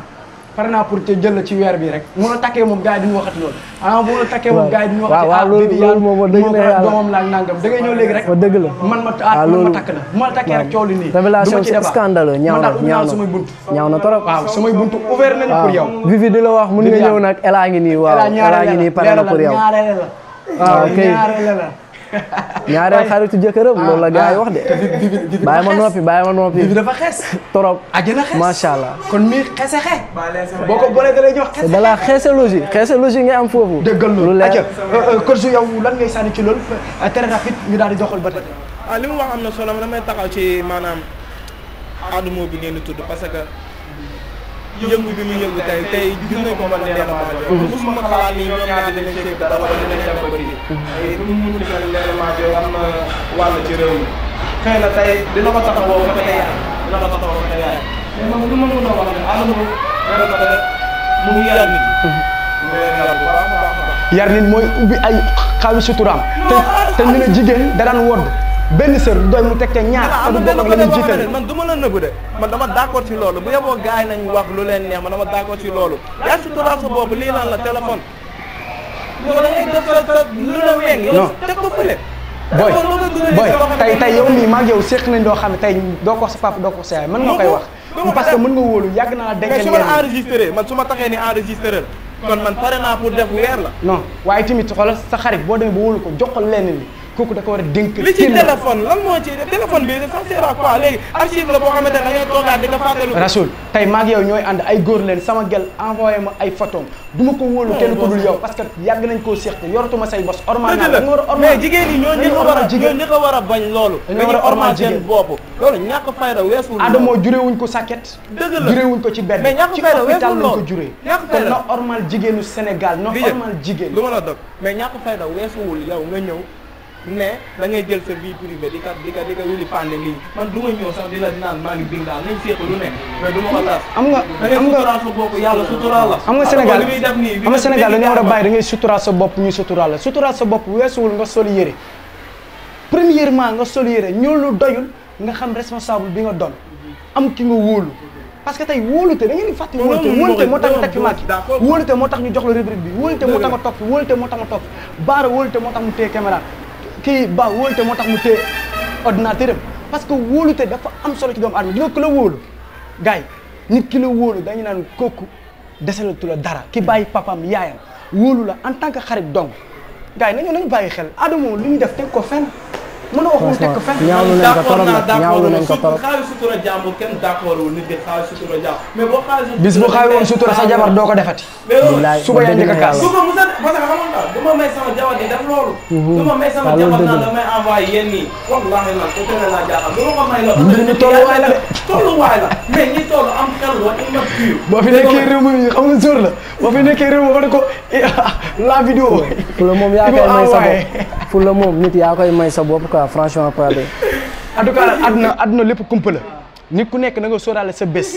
pare naa pour te jël la ci weer bi rek mu la takkee moom gars yi duñu waxati loolu bu la takkee moom gars yi duñu waxati waaw loolu moom dëgg la yàlla doomam la nangam da ngay ñëw léegi rek dëgg la man ma takk la bu ma la takkee rek coow li nii révélation scandaleux ñaaw na trop waaw samay buntu ouvert nañu pour yow Vivi di la wax mun nga ñëw nag Ela ngi nii waaw Ela ngi nii pare na pour yow waaw ñaareel la ñaareel xaritu jëkkëram loolu la gars yi wax de bàyyi ma noppi Vivi dafa xees trop ajana xees macha allah kon mii xeese xe boo ko boolee da lay jox xeese de la xeesologie ngay am foofu dëggal loolu aja Korsu yow lan ngay sànni ci loolu très rapide ñu daal di doxal ba tey li mu wax am na solo damay taxaw ci maanaam Adamo bi ngeen di tudd parce que yëngu bi mu yëngu tey gis nañ ko mën a leer maajo mosuma xalaat ni ñoom ñaar dinañ seeg dara wala dinañ dem ba bëri nu mu munti mel leer maajo am na wàll ci réew mi xëy na tey dina ko taxawoo fa tey yaay dina ko taxawoo fa tey yaay mais moom lu ma mën a wax ne Adamo mu ngi yar nit yar nit mooy ubbi ay xaawi suturaam te ñu ne jigéen da daan wodd benn sër doy mu teg te ñaar am na benn côté boo xam ne man du ma la nëbb de man dama d'accord ci loolu bu yeboo gars yi nañ wax lu leen neex man dama d'accord ci loolu yaa suturaal sa bopp lii lan la téléphone yow da ngay def sa lu la weng yow teg ko fële booy tey yow mii maag yow séq nañ doo xam ne tey doo ko wax sa papa doo ko wax sa yaay mën nga koy wax parce que mën nga wóolu yàgg naa la denc mais su ma la enregistré man su ma taxee ni enregistré kon man pare naa pour def weer la non waaye tamit xoolal sa xarit boo demee ba wóolu ko jox ko lenn li kooku da ko war a dénk li ci téléphone lan moo ci téléphone bi ça sert à quoi léegi archive la boo xamante ne da ngay toogaat di ko fàttali Rasoul tey maag yow ñooy ànd ay góor leen sama gel envoyé ma ay photos du ma ko wóolu kenn ko dul yow parce que yàgg nañ koo séq yoratuma say bos ormal naa nga war a ormal mais jigéen yi ñoo ñi ko war a bañ loolu dañuy ormal seen bopp loolu ñàkk fayda weesul Adamo jurewuñ ko sàkket dëgg la jurewuñ ko ci benn mais ñàkk ci fayda hôpital weesul lañ ko loolu juree ñàkk kon fayda na ormal jigéenu Sénégal na ormal jigéen lu ma la dog mais ñàkk fayda weesuwul yow nga ñëw ne da ngay jël sa vie privée di ka wuli pande lii man du ma ñëw sax di la naan maa ngi bing daal nañ seq lu nekk mais du ma ko tas am nga da ngay suturaal sa bopp yàlla suturaal la am nga Sénégal li muy def nii am nga Sénégal dañoo war a bàyyi da ngay suturaal sa bopp ñuy suturaal la suturaal sa bopp weesuwul nga sol yére premièrement nga sol yére ñoo lu doyul nga xam responsable bi nga doon am ki nga wóolu parce que tey wóolute da ngeen di fàttali wóolute moo tax ñu teg fi Macky wóolute moo tax ñu jox la rubrique bi wóolute moo tax nga topp wóolute moo tax nga topp Baara wóolute moo tax mu téye caméra kii ba wóolute moo tax mu téye ordinateur am parce que wóolute dafa am solo ci doomu aadama di nga ko la wóolu gars yi nit ki la wóolu dañu naan kooku desalatu la dara ki bàyyi papam yaayam wóolu la en tant que xarit dong gars yi nañu bàyyi xel Adamo li ñu def teg ko fenn mën na wax mu teg ko fenn ñaawlu nañ ko torop nag ñaawlu nañ ko torop xaalis sutura jàmbur kenn d'accord wul nit ki xaalis sutura jàmbur mais boo xaalis bis bu xaawi woon sutura sa jabar doo ko defati suba yaa njëkk a kaas suba mu sa parce que xamoon nga du ma may sama jabar di def loolu du ma may sama jabar naan la may envoyé yéen nii wallahi la ko teel laa jaaxal du ma ko may la mbir mi tolluwaay la de tolluwaay la mais ñi tollu am xel wa immature boo fi nekkee réew mi xam nga sóor la boo fi nekkee réew mi wax ne ko la vidéo fu la moom yaa koy may sa bopp fu la moom nit yaa koy may sa bopp quoi franchement parler en tout cas àdduna lépp kumpa la nit ku nekk na nga sóoraale sa bés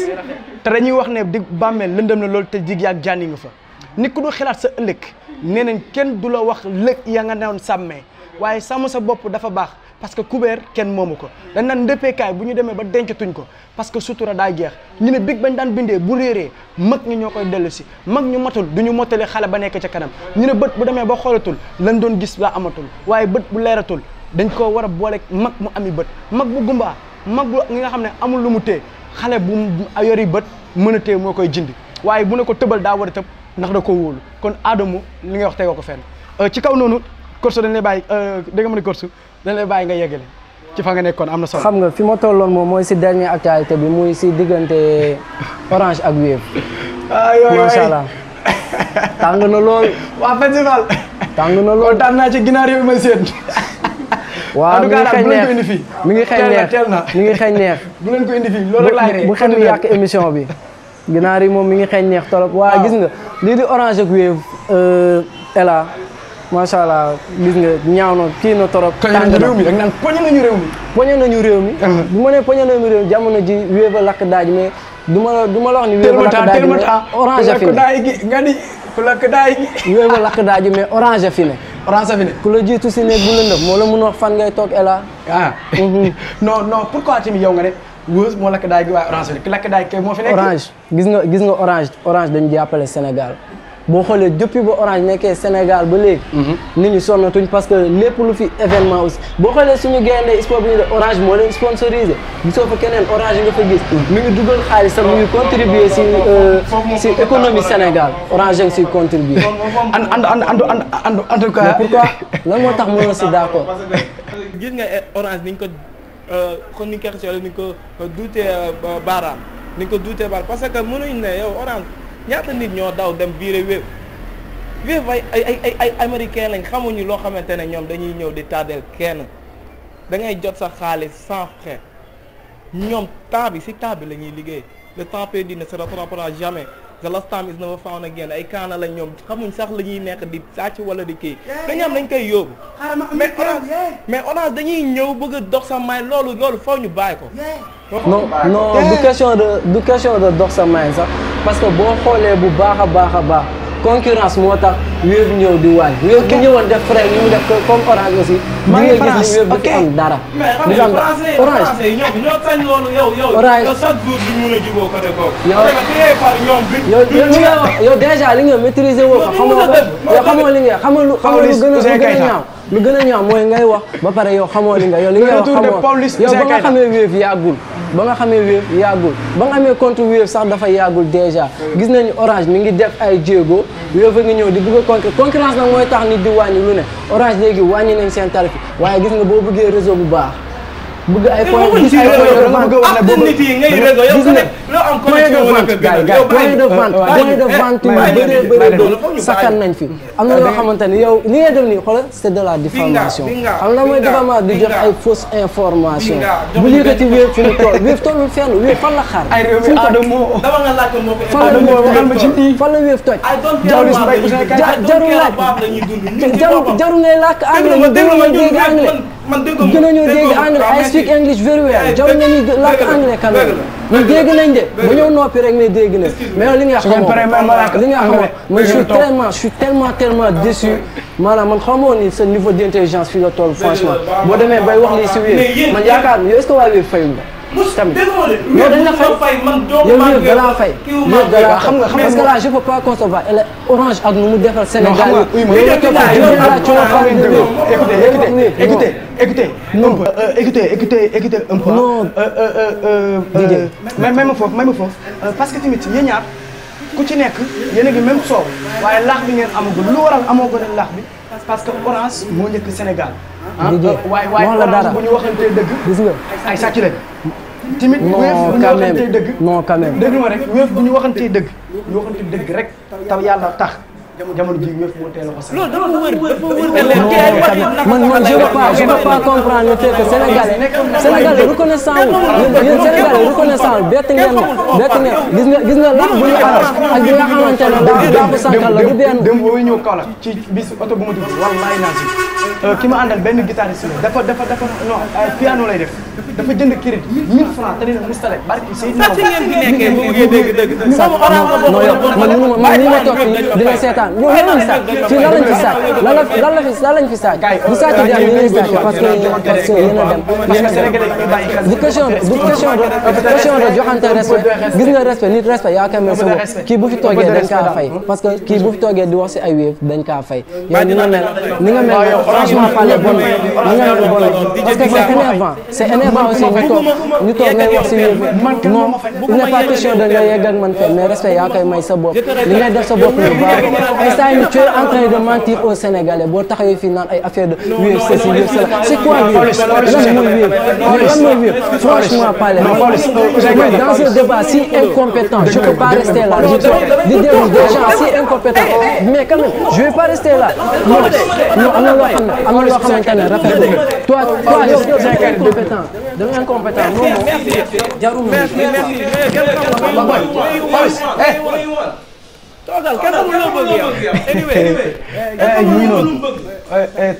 te dañuy wax ne dig bàmmeel lëndëm na loolu te dig yaag jànni nga fa nit ku du xalaat sa ëllëg nee nañ kenn du la wax lëg ya nga newoon sàmmee waaye sàmm sa bopp dafa baax parce que kubéer kenn moomu ko dañ naan ndëppeekaay bu ñu demee ba dencatuñ ko parce que sutura daa jeex ñu ne big bañ daan bindee bu réeree mag ñi ñoo koy dellu si mag ñu matul du ñu mottali xale ba nekk ca kanam ñu ne bët bu demee ba xoolatul lan doon gis laa amatul waaye bët bu leeratul dañ koo war a booleeg mag mu ami bët mag bu gumbaa mag bu ñi nga xam ne amul lu mu téye xale bu yori bët mën a téye moo koy jindi waaye bu ne ko tëbal daa war a tëb ndax da koo wóolu kon Adamo li nga wax tegoo ko fenn ci kaw noonu Korsu dañ lay bàyyi dégg nga ma ne Korsu dañ lay bàyyi nga yeggale ci fa nga nekkoon am na solo. xam nga fi ma tolloon moom mooy si dernière actualité bi muy si diggante Orange ak Wave. macha allah tàng na lool. waa festival. tàng na lool kontaan naa ci ginaar yooyu may seet. waaw mi ngi xeeñ neex mi ngi xeeñ neex mi ngi xeeñ neex. bu leen ko indi fii loolu rek laay ree bu xel mi yàq émission bi. ginaar yi moom mi ngi xeeñ neex trop. waaw gis nga lii di Orange ak Wave Ela macha allah gis nga ñaaw na kii na trop. tàng na réew mi da nga naan poñe nañu réew mi. poñe nañu réew mi. bu ma nee poñe nañu réew mi jamono ji Wave a lakk daaj mais du ma la wax ni Wave a lakk daaj mais Orange a fi ne. nga ni ku lakk daay gi. Wave a lakk daaj mais Orange a fi ne. Orange a fi ne. ku la jiitu si néeg bu lëndëm moo la mun a wax fan ngay toog Ela. ah non pourquoi tamit yow nga ne Weuss moo lakk daay gi waaye orange ki lakk daay kay moo fi nekk. orange gis nga orange dañu jàppale Sénégal boo xoolee depuis ba orange nekkee Sénégal ba léegi. nit ñi sonnatuñ parce que lépp lu fi événement aussi boo xoolee suñu gaynde sport bi ñu def orange moo leen sponsorisé gisoo fa keneen orange nga fa gis. mi ngi dugal xaalisam mi ngi contribuer si économie Sénégal orange ngi siy contribuer. en tout cas. mais pourquoi lan moo tax mënoo si d'accord. gis nga orange ni ñu ko comme ni nga ko xasee ni ko duutee baaraam ni nga ko duutee baaraam parce que mënuñ ne yow orange ñaata nit ñoo daw dem biire Wave ay américain lañ xamuñu loo xamante ne ñoom dañuy ñëw di tardel kenn da ngay jot sa xaalis sans frais ñoom temps bi si temps bi la ñuy liggéey le temps perdu ne se rattrapera jamais the lost time is never found again ay kaana lañ ñoom xamuñ sax la ñuy nekk di sàcc wala di kii dañu am dañ koy yóbbu mais orange dañuy ñëw bëgg a dox sa may loolu faw ñu bàyyi ko non du question de dox sa may sax parce que boo xoolee bu baax a baax concurrence moo tax Wave ñëw di waay Wave bu ñëwoon def frais ni mu def comme orange aussi maa ngi gis ni Wave du am dara du am orange ñoo sañ loolu yow chaque jour di mun a juboo côté boobu yow déjà li nga maîtriser woo ko xamoo li nga xamoo lu gën a ñaaw mooy ngay wax ba pare yow xamoo li nga yow li ngay wax xamoo yow ba nga xamee Wave yàggul ba nga amee compte Wave sax dafa yàggul déjà gis nañu orange mi ngi def ay jéego Wave ngi ñëw di bëgg a concurrence nag mooy tax nit di wàññi lu ne orange léegi wàññi nañ seen tarif waaye gis nga boo bëggee réseau bu baax bëgg ay point de vente yu bëri sakkan nañ fi am na yoo xamante ni yow li ngay def nii xoolal c'est de la diffamation xam na mooy diffamation di jox ay fausse information bu yëkkati Wave fi mu toll Wave tollul fenn Wave fan la xaar fan la Wave toj jarul ngay làkk anglais ñu gën a dégg anglais gën a ñëw dégg anglais I speak English very well jarul nga ñuy làkk anglais quand même ñu dégg nañ de ba ñëw noppi rek ne dégg nañ mais li nga xamoo man je suis tellement déçu maanaam man xamoo ni sa niveau d'intelligence fii la toll franchement boo demee bay wax lii si Wave man yaakaar yow est-ce que waa Wave fayul la tamit yow dañ la fay yow Wave da laa fay Wave da laa xam nga parce que là je peux pas concevoir elle est orange ak nu mu defal Sénégal écoutez un peu non même foofu parce que tamit yéen ñaar ku ci nekk yéen a ngi même soow waaye laax bi ngeen amagul lu waral amagul laax bi parce que orange moo njëkk Sénégal waaye orange bu ñu waxantee dëgg gis nga ay sàcc lañ timit Wave bu ñu waxantee dëgg non quand même dëgg ma rek Wave bu ñu waxantee dëgg ñu waxantee dëgg rek taw yàlla tax jamono ji Wave moo teel a ko loolu dafa wër man je peux pas comprendre le fait que Sénégalais reconnaissant yéen Sénégalais reconnaissant bett ngeen gis nga lax bu ñu arrêté ak bi nga xamante ne daafu sànkal la du benn dem booy ñëw Kaolack ci bis oto bu ma dugg wallahi naa si ki ma àndal benn guitariste la dafa non piano lay def dafa jënd crédit 1000 francs te dina mustale barki Seydina man ni ma toog fii dina seetaan yow lan lañ sàcc fii lan lañ fi sàcc lan lañ fi sàcc bu sàcc dem ni lañ sàcc parce que yéen a dem du question de joxante respect gis nga respect nit respect yaa koy mel sa bopp kii bu fi toogee dañ kaa fay parce que kii bu fi toogee di wax si ay Wave dañ kaa fay yow ni nga mel franchement parler bon ni nga mel bon parce que c'est énervant aussi ñu toog ngay wax si Wave non il n'est pas question de nga yegg ak man fay mais respect yaa koy may sa bopp li ngay def sa bopp lu baax tu es en train de mentir aux Sénégalais boo taxawee fii naan ay affaire de Wave ceci Wave cela c'est quoi Wave lan mooy Wave franchement parler dans ce débat si incompétent je peux pas rester là je dis des gens si incompétents mais quand même je vais pas rester là non am na loo xamante ne rafetlu toi yow incompétent da nga incompétent non jarul toogal kenn amul loo bëgg yow anyway mu ngi noonu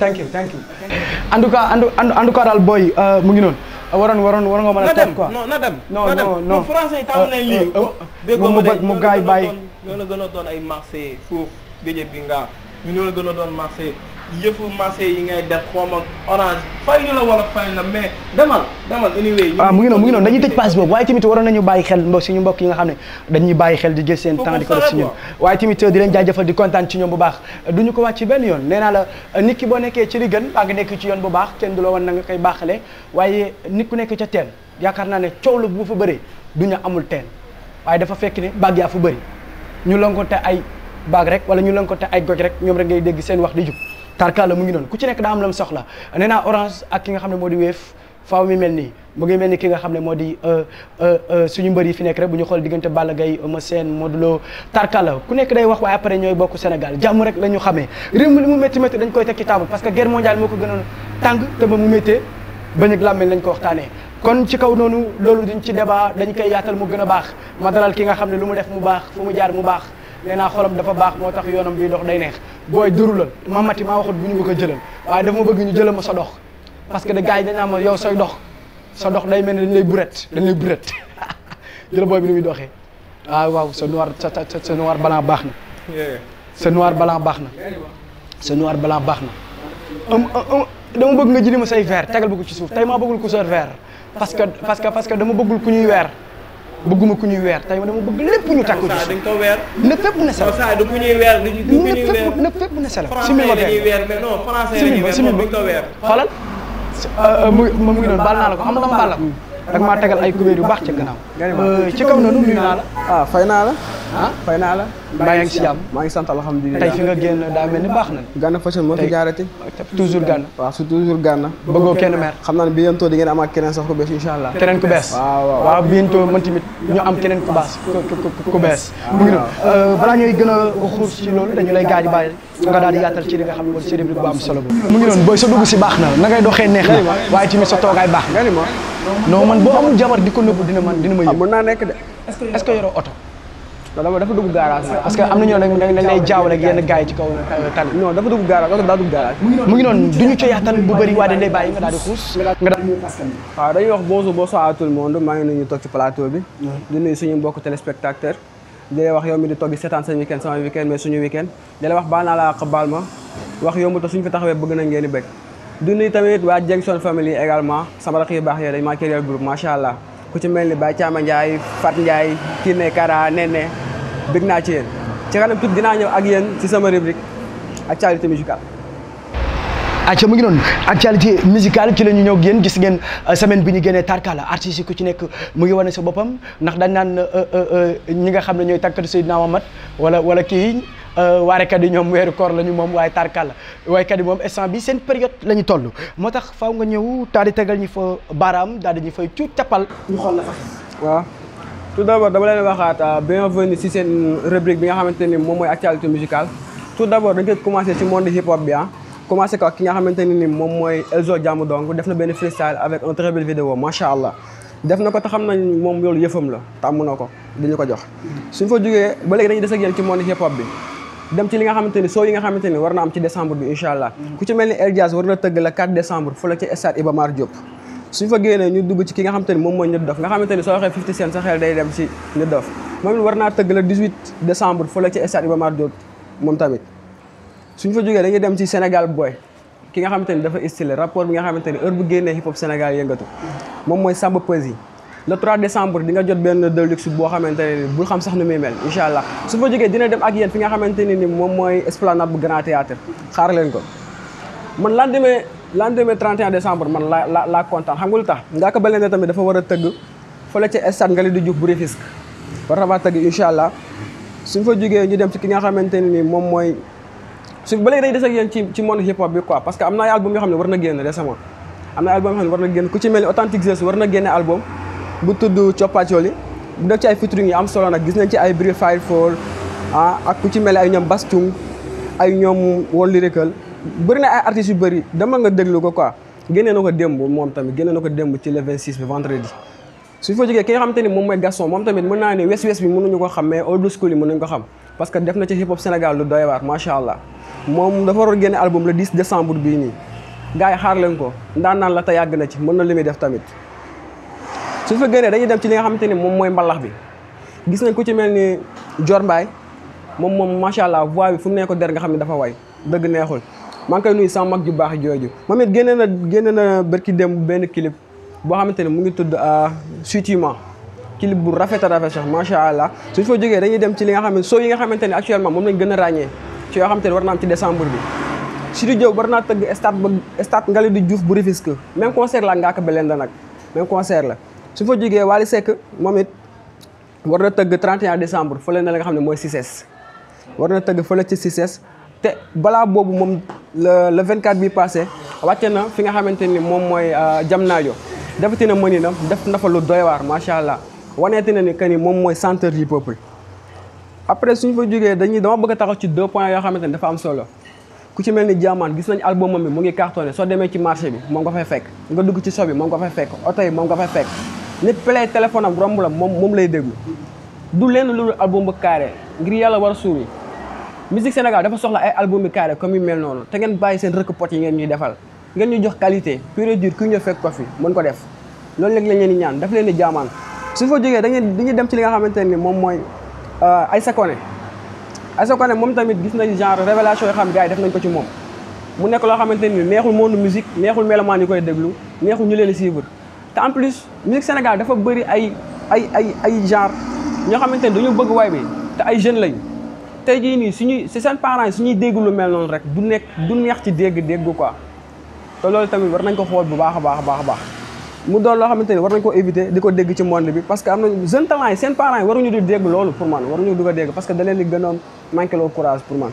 thank you en tout cas daal booy mu ngi noonu waroon nga mën a toog quoi na dem non français yi tam nañ lii mu gaay bàyyi ñoo la gën a doon ay marché foofu géej bi nga ñu ñoo la gën a doon marché yëfu marché yi ngay def xoom ak orange fay ñu la wala fay la mais demal anyway. waaw mu ngi noonu dañuy tëj passe boobu waaye tamit waroon nañu bàyyi xel suñu mbokk yi nga xam ne dañuy bàyyi xel di jël seen temps di ko def si ñun waaye tamit di leen jaajëfal di kontaan ci ñoom bu baax duñu ko wàcc benn yoon nee naa la nit ki boo nekkee ci li gën baa nga nekk ci yoon bu baax kenn du la woon na nga koy baaxale waaye nit ku nekk ca teen yaakaar naa ne coow la bu fa bëree du ñu amul teen waaye dafa fekk ne baag yaa fa bëri ñu lonkote ay baag rek wala ñu lonkote ay goj rek ñoom rek ngay dégg seen wax di jub tarkala mu ngi noonu ku ci nekk daa am lam soxla nee naa orange ak ki nga xam ne moo di Wave faaw mi mel nii mu ngi mel ni ki nga xam ne moo di suñu mbër yi fi nekk rek bu ñu xool diggante Balla Gaye Eumeu Sène Modou Lo tarkala ku nekk day wax waaye après ñooy bokk Sénégal jàmm rek la ñu xamee réew mi li mu métti métti dañ koy teg ci table parce que guerre mondiale moo ko gënoon tàng te ba mu méttee bañ ak làmmeñ lañ ko waxtaanee kon ci kaw noonu loolu duñ ci débat dañ koy yaatal mu gën a baax ma dalal ki nga xam ne lu mu def mu baax fu mu jaar mu baax nee naa xolam dafa baax moo tax yoonam bii dox day neex booy durulal ma mati maa waxut bu ñu ko jëlal waaye dafa ma bëgg ñu jëlal ma sa dox parce que de gars yi dañ naa ma yow sooy dox sa dox day mel ne dañ lay buret jëla booy bi ni muy doxee waaw sa noir blanc baax na sa noir blanc baax na sa noir blanc baax na dama bëgg nga jëli ma say verre tegal ba ko ci suuf tey maa bëggul ku sor verre parce que dama bëggul ku ñuy weer bëgguma ku ñuy weer tey dama bëgg lépp ñu takku ci dañ ko weer na fépp na sel du ku ñuy weer na fépp na sel simil ma weer mais non français la ñuy weer moom duñ ko weer xoolal mu ngi noonu baal naa la ko xam nga dama baal la dag maa tegal ay kubéer yu baax ca gannaaw ci kaw noonu nuyu naa la fay naa la fay naa la mbaa yaa ngi si jàmm maa ngi sant alhamdulilah tey fi nga génn daa mel ni baax na Gana Fashion moo fi jaarati toujours Gana waaw su toujours Gana bëggoo kenn meer xam naa ne bientôt di ngeen amaat keneen sax ku bees incha allah keneen ku bees waaw bientôt man tamit ñu am keneen ku bees mu ngi noonu balaa ñooy gën a xuus ci loolu dañu lay gaaji bàyyi nga daal di yaatal ci li nga xam ne mooy ci rubrique bu am solo bu mu ngi noonu booy sa dugg si baax na na ngay doxee neex na waaye tamit sa toogaay baax nga ni ma non man boo amul jabar di ko nëbbu dina ma yëg mën naa nekk de est-ce que yoroo oto dafa dugg garage parce que am na ñoo dañ lay jaawale ak yenn gars yi ci kaw tali non dafa dugg garage oto daa dugg garage mu ngi noonu duñu ci yaatal bu bëri waaye dañ lay bàyyi nga daal di xuus nga daal di askan bi waaw dañuy wax bonjour à tout le monde maa ngi nuyu ñu toog ci plateau bi di nuyu suñu mbokk téléspectateur di lay wax yow mi di toog di seetaan sa weekend sama weekend mais suñu weekend di lay wax baal naa la ak baal ma wax yomb te suñu fi taxawee bëgg nañ ngeen di bëgg di nuyu tamit waa Jengson family également sama rakk yu baax yooyu dañ maa créer groupe macha allah ku ci mel ni Baye Thiama Ndiaye Fat Ndiaye Kiné Kara Nene bëgg naa ci yéen ci kanam tuuti dinaa ñëw ak yéen ci sama rubrique actualité musicale. acca mu ngi noonu actualité musicale ci la ñu ñëw génn gis ngeen semaine bi ñu génnee tarkala artistes yi ku ci nekk mu ngi wane sa boppam ndax dañ naan ñi nga xam ne ñooy tàggatu Seydina Muhammad wala kii waarekat yi ñoom weeru koor la ñu moom waaye tarkala waaykat yi moom instant bi seen période la ñu toll moo tax faaw nga ñëw daal di tegal ñu fa baaraam daal di ñu fay cuut cappal ñu xool la fa. waaw tout d'abord dama leen waxaat bienvenue ci seen rubrique bi nga xamante ni moom mooy actualité musicale tout d'abord dañ koy commencé ci monde hip hop bi commencé ko ki nga xamante ni moom mooy Elzo Jamou Dong def na benn freestyle avec un très belle vidéo macha allah def na ko te xam nañ moom loolu yëfam la tàmm na ko dañu ko jox suñ fa jógee ba léegi dañuy des ak yéen ci monde hip hop bi dem ci li nga xamante ni soo yi nga xamante ni war na am ci décembre bi incha allah ku ci mel ni El Jazz war na tëgg la 4 décembre fu la ci stade Iba Mar Diop suñ fa génnee ñu dugg ci ki nga xamante ni moom mooy Nit Dof nga xamante ni soo waxee 50 Cent sa xel day dem ci Nit Dof moom it war naa tëgg la 18 décembre fu la ci stade Iba Mar Diop moom tamit suñ fa jógee dañuy dem ci Sénégal Boy ki nga xamante ni dafa stylé rapport bi nga xamante ni heure bu génnee hip hop Sénégal yëngatu moom mooy Samba Peuzzi le 3 décembre di nga jot benn deluxe boo xamante ne ni bul xam sax nu muy mel incha allah su fa jógee dina dem ak yéen fi nga xamante ne ni moom mooy esplanade bu Grand Théâtre xaar leen ko man lendemain 31 décembre man laa kontaan xam nga lu tax Ngaaka Blindé tamit dafa war a tëgg fële ci stade Ngalandou Diouf bu Rufisque war na faa tëgg incha allah suñ fa jógee ñu dem ci ki nga xamante ne ni moom mooy su ba léegi dañuy des ak yéen ci monde hip hop bi quoi parce que am na ay album yoo xam ne war na génn récemment am na ay album yoo xam ne war na génn ku ci mel ni Authentic Zeus war na génne album bu tudd Coppacoli bu def ci ay featuring yi am solo nag gis nañ ci ay Bril Fire Fall ak ku ci mel ni ay ñoom Bastung ay ñoom Wol Lyrical bëri na ay artistes yu bëri dama nga déglu ko quoi génnee na ko démb moom tamit génnee na ko démb ci le 26 bi vendredi suñ fa jógee ki nga xamante ni moom mooy Gaston moom tamit mën naa ne wes bi mënuñu ko xam mais old school yi mënuñu ko xam parce que def na ci hip hop Sénégal lu doy waar macha allah moom dafa waroon génne album le 10 décembre bii nii gars yi xaar leen ko ndaan naan la te yàgg na ci mën na li muy def tamit suñ fa génnee dañuy dem ci li nga xamante ni moom mooy mbalax bi gis nañ ku ci mel ni Dior Mbaye moom macha allah voix bi fu mu ne ko der nga xam ne dafa way dëgg neexul maa ngi koy nuyu sama mag ju baax jooju moom it génne na bërki dem benn clip boo xamante ne mu ngi tudd Suitement clip bu rafet a rafet sax macha allah suñ fa jógee dañuy dem ci li nga xam ne soo yi nga xamante ne actuellement moom lañ gën a ràññee ci yoo xamante ne war naa am ci décembre bi Sidy Diop war naa tëgg stade Ngalandou Diouf bu Rufisque même concert la Ngaaka Blindé nag même concert la suñ fa jógee Wally Seck moom it war na tëgg 31 décembre fële na la nga xam ne mooy CICES war na tëgg fële ci CICES te balaa boobu moom le 24 bi passé wàcce na fi nga xamante ni moom mooy Diamniadio defati na mëni na def na fa lu doy waar macha allah waneeti na ni que ni moom mooy centre du peuple. après suñu fa jógee dama bëgg a taxaw ci 2 points yoo xamante ni dafa am solo ku ci mel ni Diamane gis nañ album bi mu ngi cartonné soo demee ci marché bi moom nga fay fekk nga dugg ci shop bi moom nga fay fekk oto yi moom nga fay fekk nit play téléphone am romb la moom lay déglu du lenn lu album bu carré ngir yàlla war a suuri musique Sénégal dafa soxla ay album bi carré comme yu mel noonu te ngeen bàyyi seen rëkk pot yi ngeen ñuy defal ngeen ñu jox qualité pure et dure ku ñu fekk ko fi mën ko def loolu léegi lañ leen di ñaan daf leen di Diamane su fa jógee dañuy dem ci li nga xamante ni moom mooy Aïssa Koné moom tamit gis nañ genre révélation yoo xam gars yi def nañ ko ci moom mu nekk loo xamante ni neexul monde musique neexul mélomane yi koy déglu neexul ñu leen suivre te en plus musique Sénégal dafa bëri ay genre ñoo xamante ni dañu bëgg way bi te ay jeunes lañ tey jii nii si seen parents yi suñuy dégg lu mel noonu rek du neex ci dégg quoi te loolu tamit war nañ ko xool bu baax a baax mu doon loo xamante ni war nañ ko éviter di ko dégg ci monde bi parce que am na jeune talent yi seen parents yi waruñu di dégg loolu pour man waruñu di ko dégg parce que da leen di gënoon manqué loo courage pour man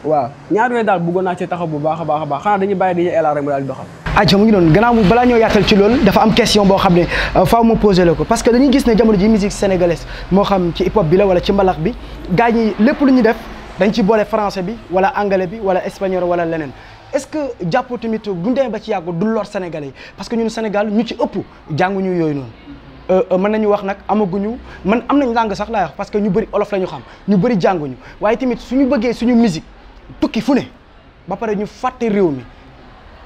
waaw ñaar yooyu daal bëggoon naa ci taxaw bu baax a baax xanaa dañuy bàyyi di ela rek mu daal di doxal aja mu ngi noonu gannaaw balaa ñoo yaatal ci loolu dafa am question boo xam ne faaw ma posé la ko parce que dañuy gis ne jamono ji musique sénégalaise moo xam ci hip hop bi la wala ci mbalax bi gars ñi lépp lu ñu def dañ ci boole français bi wala anglais bi wala espagnol wala leneen est-ce que jàppoo tamit bu ñu demee ba ci yàgg du lor sénégalais yi parce que ñun Sénégal ñu ci ëpp jànguñu yooyu noonu mën nañu wax nag amaguñu man am nañ langue sax laay wax parce que ñu bëri olof la ñu xam ñu bëri jànguñu waaye tamit suñu bëggee suñu musique tukki fu ne ba pare ñu fàtte réew mi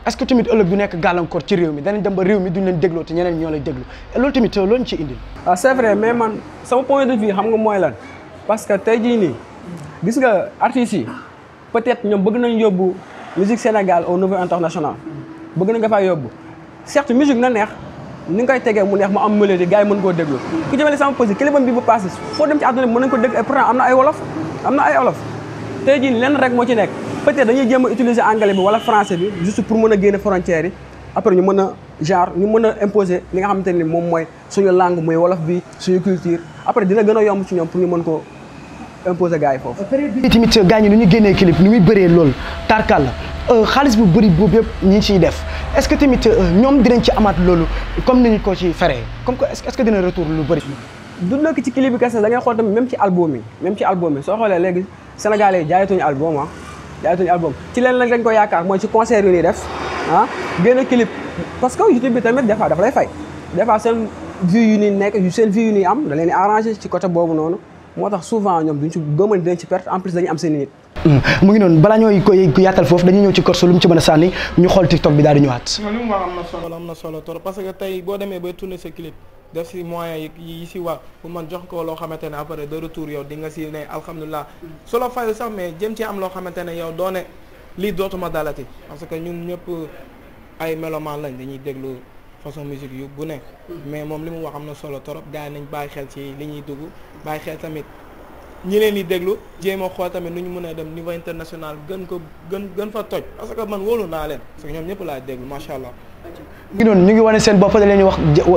est-ce que tamit ëllëg du nekk gàllankoor ci réew mi danañ dem ba réew mi duñ leen dégloo te ñeneen ñoo lay déglu loolu tamit loolu ñu ci indil. ah c'est vrai mais man sama point de vue xam nga mooy lan parce que tey jii nii gis nga artistes yi peut-être ñoom bëgg nañ yóbbu musique Sénégal au niveau international bëgg nañ nga faa yóbbu certes musique na neex ni nga koy tegee mu neex mu am mélodie gars yi mën koo déglu ku jëmale sama posi kilibam bi bu passé foo dem ci àdduna bi mën nañ ko dégg et pourtant am na ay wolof tey jii lenn rek moo ci nekk peut-être dañuy jéem a utiliser anglais bi wala français bi juste pour mën a génne frontières yi après ñu mën a imposer li nga xamante ni moom mooy suñu langue muy wolof bi suñu culture après dina gën a yomb ci ñoom pour ñu mën ko imposer gars yi foofu. tamit gars ñi nu ñu génnee clip ni muy bëree loolu tarkal la xaalis bu bëri boobu yëpp ñi ciy def est-ce que tamit ñoom dinañ ci amaat loolu comme ni ñu ko ci feree comme que est-ce que dina retour lu bëri. du nekk ci clip bi kese da ngay xool tamit même ci album yi soo xoolee léegi Sénégalais yi jaayatuñu album ci leen lañ ko yaakaar mooy ci concert yu ñuy def génn clip parce que YouTube bi tamit des fois dafa lay fay des fois seen vues yu ñuy nekk seen vues yu ñuy am da leen di arrangé ci côté boobu noonu moo tax souvent ñoom duñ ci gëmën dinañ ci perte en plus dañuy am seen nit. mu ngi noonu balaa ñooy ko yaatal foofu dañuy ñëw ci Korso lu mu ci mën a sànni ñu xool TikTok bi daal di ñëwaat. li mu wax am na solo trop parce que tey boo demee bay tourner sa clip def si moyens yi si war pour man jox ko loo xamante ne après de retour yow di nga si ne alhamdulilah solo fay sax mais jëm ci am loo xamante ne yow doone lii dootuma dalati parce que ñun ñëpp ay melomaan lañ dañuy déglu façon musique yu bu nekk mais moom li mu wax am na solo trop gars yi nañ bàyyi xel ci li ñuy dugg bàyyi xel tamit ñi leen di déglu jéem a xool tamit nu ñu mën a dem niveau international gën fa toj parce que man wóolu naa leen parce que ñoom ñëpp laa déglu macha allah. ngi noonu ñu ngi wane seen bopp da leen wax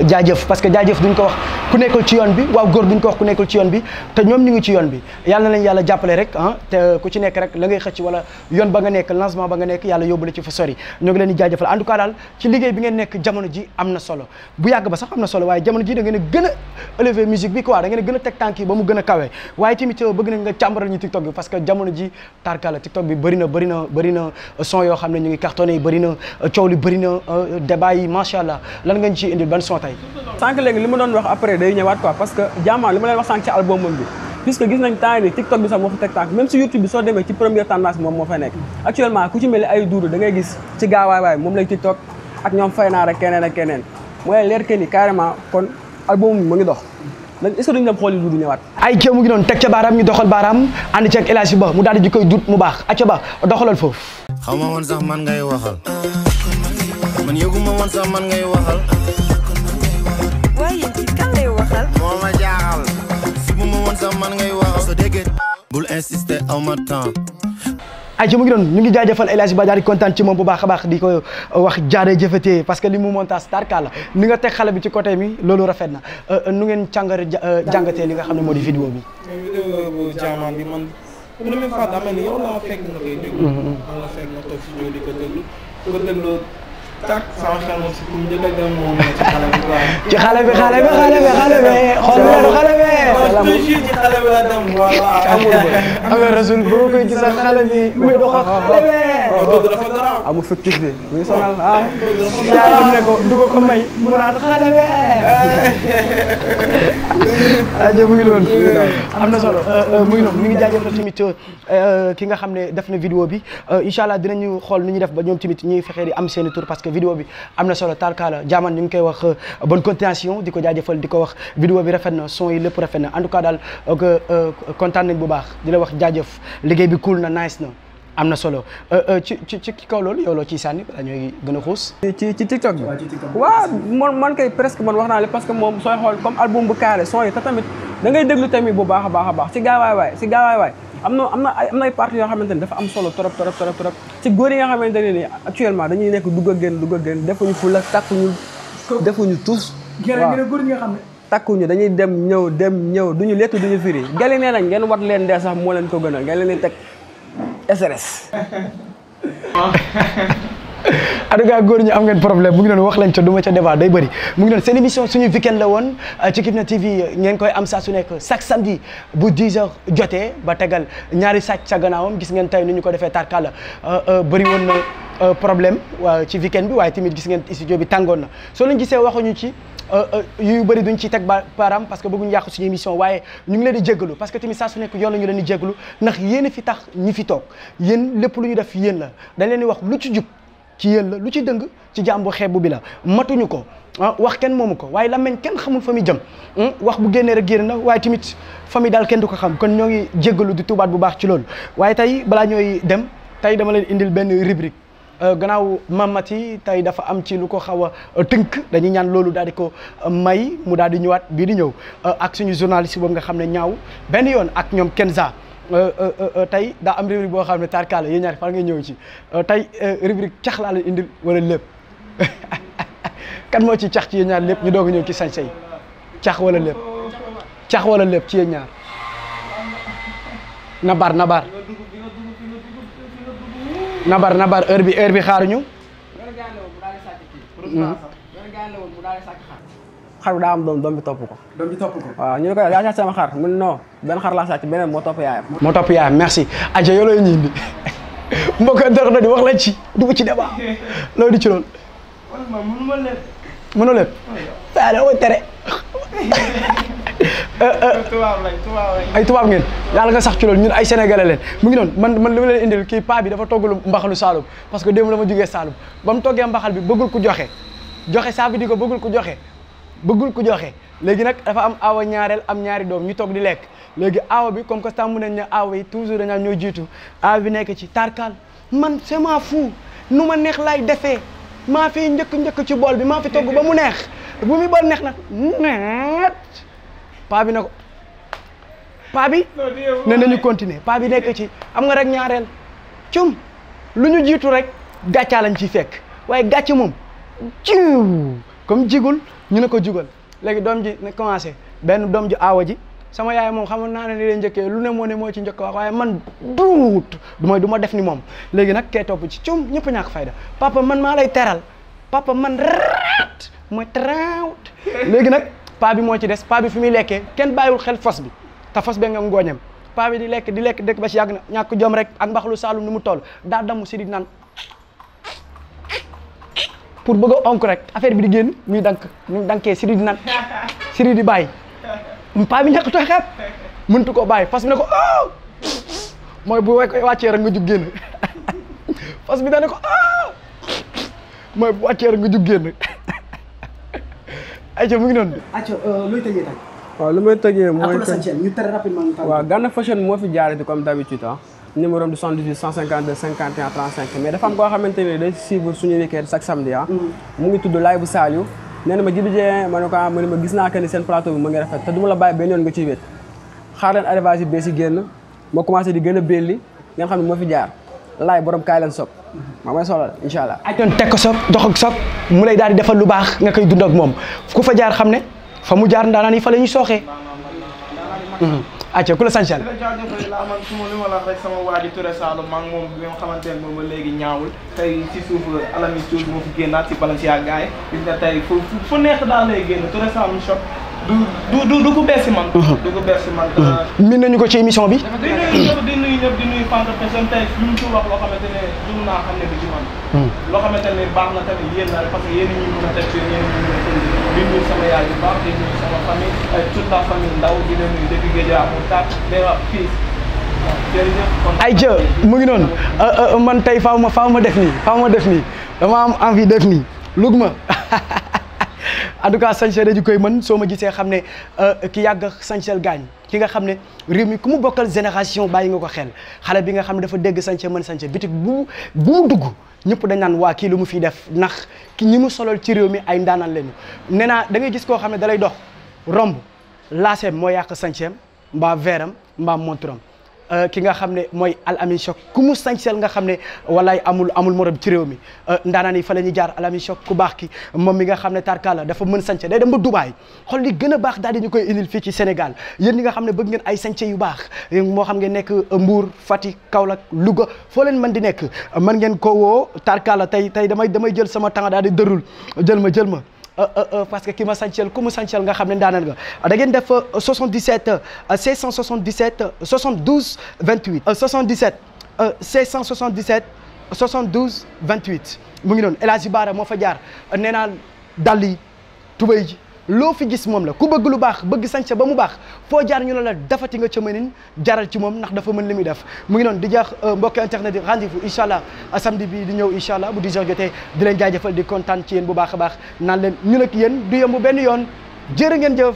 jaajëf parce que jaajëf duñ ko wax ku nekkul ci yoon bi waaw góor duñ ko wax ku nekkul ci yoon bi te ñoom ñu ngi ci yoon bi yàlla na leen yàlla jàppale rek te ku ci nekk rek la ngay xëcc wala yoon ba nga nekk lancement ba nga nekk yàlla yóbbu la ci fa sori ñoo ngi leen di jaajëfal en tout cas daal ci liggéey bi ngeen nekk jamono ji am na solo bu yàgg ba sax am na solo waaye jamono ji da ngeen a gën a élever musique bi quoi da ngeen a gën a teg tànk yi ba mu gën a kawe waaye tamit bëgg nañ nga càmbaral ñu TikTok bi parce que jamono ji tarkala TikTok bi bëri na son yoo xam ne ñu ngi cartonné yi bëri na coow li bëri na débat yi macha allah lan nga ñu ciy indil ban son tey. sànq léegi li ma doon wax après day ñëwaat quoi parce que Diamane li ma leen wax sànq ci album bi puisque gis nañ temps yi TikTok bi sax moo fa teg tànk même si YouTube bi soo demee ci première tendance moom moo fa nekk actuellement ku ci mel ni ay duudu da ngay gis ci gaawaay moom lay TikTok ak ñoom fay naa rek keneen ak keneen mooy leer que ni carrément kon album bi mu ngi dox dañ est-ce que duñu dem xooli duudu ñëwaat. ay kéem mu ngi doon teg ca baaraam ñu doxal baaraam ànd ci ak El Hadji Ba mu daal di koy dut mu baax acca ba doxalal foofu. xaw ma woon sax man ngay waxal man yëguma woon sax man ngay waxal waaye ci kan lay waxal moo ma jaaxal si bu ma woon sax man ngay waxal soo déggee bul insister aw ma temps ay ci mu ngi doon ñu ngi jaajëfal El Hadji Badiane di kontaan ci moom bu baax a baax di ko wax jaaree jëfatee parce que li mu montage tarka la ni nga teg xale bi ci côté mi loolu rafet na nu ngeen jàngatee li nga xam ne moo di vidéo bi vidéo bu jaamaan bi man première fois daa mel ni yow laa fekk nga koy déglu man la fekk nga toog si ñëw di ko déglu tak sama xel moom si kum njëkk a dem moom ci xale bi quoi ci xale bi xool leen xale bi toujours ci xale bi la dem voilà amee rasul boo koy gis ak xale bi muy dox ak xale dëgg dafa garaaw amul fictif bi mu ngi sonal yaa ne ko du ko may mu naan xale bi aja mu ngi loolu am na solo mu ngi noonu ñu ngi jaajëfal tamit ki nga xam ne def na vidéo bi incha allah dinañu xool nu ñuy def ba ñoom tamit ñuy fexee di am seeni tur parce que vidéo bi am na solo tarkaala jaaman ñu ngi koy wax bonne continuation di ko jaajëfal di ko wax vidéo bi rafet na son yi lépp rafet na en tout cas daal kontaan nañ bu baax di la wax jaajëf liggéey bi cool na nice na am na solo ci kaw loolu yow loo ciy sànni balaa ñooy gën a xuus. ci TikTok bi waaw man kay presque man wax naa la parce que moom sooy xool comme album bu carré son yi te tamit da ngay déglu tamit bu baax a baax ci gaawaay waay am na ay parties yoo xamante ni dafa am solo trop ci góor yi nga xamante ne ni actuellement dañuy nekk dugg a génn defuñu fula defuñu tous waaw góor ñi nga xam ne takkuñu dañuy dem ñëw duñu lettu duñu firi gali nee nañ ngeen wat leen dee sax moo leen ko gënal ngeen leen di teg SRS en tout cas góor ñi am ngeen problème mu ngi doon wax lañ ca du ma ca débat day bëri mu ngi doon seen émission suñu weekend la woon ci Kifne TV ngeen koy am saa su nekk chaque samedi bu 10h jotee ba tegal ñaari sàcc sa gannaawam gis ngeen tey ni ñu ko defee tarkala bëri woon na problème ci weekend bi waaye tamit gis ngeen studio bi tàngoon na soo leen gisee waxuñu ci yu bëri duñ ci teg baaraam parce que bëgguñu yàqu suñu émission waaye ñu ngi leen di jéggalu parce que tamit saa su nekk yoon la ñu leen di jéggalu ndax yéen a fi tax ñi fi toog yéen lépp lu ñu def yéen la dañ leen di wax lu ci jub ci yéen la lu ci dëng ci jàmbu xeebu bi la matuñu ko wax kenn moomu ko waaye làmmiñ kenn xamul fa muy jëm wax bu génnee rek génn na waaye tamit fa muy daal kenn du ko xam kon ñoo ngi jéggalu di tubaat bu baax ci loolu waaye tey balaa ñooy dem tey dama leen indil benn rubrique gannaaw mamati tey dafa am ci lu ko xaw a tënk dañuy ñaan loolu daal di ko may mu daal di ñëwaat bii di ñëw ak suñu journaliste boobu nga xam ne ñaaw benn yoon ak ñoom Kenza tey daa am rubrique boo xam ne tarkaala yéen ñaar far nga ñëw ci tey rubrique cax laa leen indil wala lépp kan moo ci cax ci yéen ñaar lépp ñu doog a ñëw ci sañ-sañ cax wala lépp ci yéen ñaar nabar heure bi xaaruñu xar bi daa am doom bi topp ko waaw ñu ne ko yaa sàcc sama xar mu ne non benn xar laa sàcc beneen moo topp yaayam merci aja yow looy ñu indi mbokk dox na di wax lañ ci dugg ci débat loolu di ci loolu mënoo lépp dama tere ay tubaab ngeen yàlla nga sax ci loolu ñun ay sénégalais leen mu ngi noonu man li ma leen indil kii paa bi dafa toggalu mbaxalu Saalum parce que démb la ma jógee Saalum ba mu toggee mbaxal bi bëggul ku joxe saa bi di ko bëggul ku joxe léegi nag dafa am aawa ñaareel am ñaari doom ñu toog di lekk léegi aawa bi comme que tàmm nañ ne aawa yi toujours dañaa ñoo jiitu aawa bi nekk ci tarkal man c'est ma fou nu ma neex lay defee maa fi njëkk ci bool bi maa fi togg ba mu neex bu muy bool neex nag neet paa bi ne ko paa bi ne nañu continuer paa bi nekk ci am nga rek ñaareel cum lu ñu jiitu rek gàccaa lañ ciy fekk waaye gàcc moom ciw comme jigul ñu ne ko jugal léegi doom ji ne commencé benn doom ji aawa ji sama yaay moom xamoon naa ne li leen njëkkee lu ne moo ci njëkk wax waaye man duut du ma def ni moom léegi nag kee topp ci cum ñëpp ñàkk fayda papa man maa lay teral papa man raat mooy trawt léegi nag paa bi moo ci des paa bi fi muy lekkee kenn bàyyiwul xel fos bi te fos bee nga ngooñam paa bi di lekk dëkk ba si yàgg na ñàkk jom rek ak mbaxalu Saalum ni mu toll daa damm si di naan pour bëgg a onk rek affaire bi di génn muy dankee siri di naan siri di bàyyi paa bi ñàkk tooy xeeb mëntu ko bàyyi fas bi ne ko oh mooy bu wàccee rek nga jug génn fas bi da ne ko oh mooy bu wàccee rek nga jug génn ayca mu ngi noonu. ayca looy tëjee tey. waaw lu may tëjee mooy ñu très rapidement. waaw Gana Fashion moo fi jaarati comme d'habitude ah numéro am di 78 152 51 35 mais dafa am koo xamante ne day suivre suñu week-end chaque samedi mu ngi tudd Laye bu Saliou nee na ma Djiby Dieng ma ne ko ma ne ma gis naa que ni seen plateau bi mu ngi rafet te du ma la bàyyi benn yoon nga ciy wét xaar leen arrivage yi bee si génn ma commencé di gën a belli ngeen xam ne moo fi jaar Laye borom kaay leen sob maa may solal incha allah ay doon teg ko sob dox ak sob mu lay daal di defal lu baax nga koy dund ak moom ku fa jaar xam ne fa mu jaar ndaanaan yi fa la ñuy sooxee acca ku la sancal la jaajëfal la man su ma li ma la rek sama waa ji Touré Saloum maa ngi moom bi nga xamante ne moom ba léegi ñaawul tey ci suuf alami tuuti moo fi génnaat ci Balenciaga gaay gis nga tey fu neex daal lay génn Touré Saloum shop du ko bees si man du ko bees si man min nañu ko ci émission bi di nuyu ñëpp di nuyu Fanta Fashion tey lu mu ci wax loo xamante ne dund naa xam ne bi ci man loo xamante ne baax na tamit yéen la parce que yéen ñi mën a teg ci yéen ñi mën a tënd di nuyu sama yaay bu baax di nuyu sama famille toute la famille ndaw di leen nuyu depuis Guédiawaye amul tat day wax fii ay jë mu ngi noonu man tey faaw ma def nii dama am envie def nii lug ma en tout cas sañse dañu koy mën soo ma gisee xam ne ki yàgg sañsel gaañ ki nga xam ne réew mi ku mu bokkal génération bàyyi nga ko xel xale bi nga xam ne dafa dégg sañse mën sañse bitik bu mu dugg ñëpp dañ naan waa kii lu mu fiy def ndax ñi mu solol ci réew mi ay ndaanaan lañu nee naa da ngay gis koo xam ne dalay dox romb laaseem moo yàq sañseem mbaa veeram mbaa montram ki nga xam ne mooy Al Amine Choc ku mu sañsel nga xam ne walaay amul morom ci réew mi ndaanaan yi fa la ñuy jaar Al Amine Choc ku baax ki moom mi nga xam ne tarkala dafa mën sañse day dem ba Dubaay xool li gën a baax daal di ñu koy indil fii ci Sénégal yéen ñi nga xam ne bëgg ngeen ay sañse yu baax moo xam ngeen nekk Mbour Fatick Kaolack Louga foo leen mën di nekk mën ngeen ko woo tarkala tey damay jël sama temps daal di dërul jël ma parce que ki ma sañsel ku mu sañsel nga xam ne ndaanaan nga da ngeen def 77 677 72 28 77 677 72 28 mu ngi noonu El Hadji Bara moo fa jaar nee naa dàll yi tubéy ji loo fi gis moom la ku bëgg lu baax bëgg sañse ba mu baax foo jaar ñu ne la dafati nga ca mënin jaral ci moom ndax dafa mën li muy def mu ngi noonu di jaax mbokki internet yi rendez-vous incha allah samedi bi di ñëw incha allah bu 10h jotee di leen jaajëfal di kontaan ci yéen bu baax a baax naan leen ñun ak yéen du yomb benn yoon jërë ngeen jëf.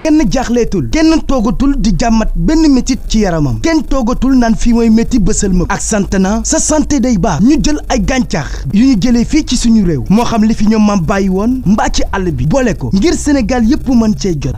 kenn jaaxleetul kenn toogatul di jàmmat benn métit ci yaramam kenn toogatul naan fii mooy métti bësal ma ak Santana sa santé day baax ñu jël ay gàncax yu ñu jëlee fii ci suñu réew moo xam li fi ñoom maam bàyyi woon mbaa ci àll bi boole ko ngir Sénégal yépp mën cee jot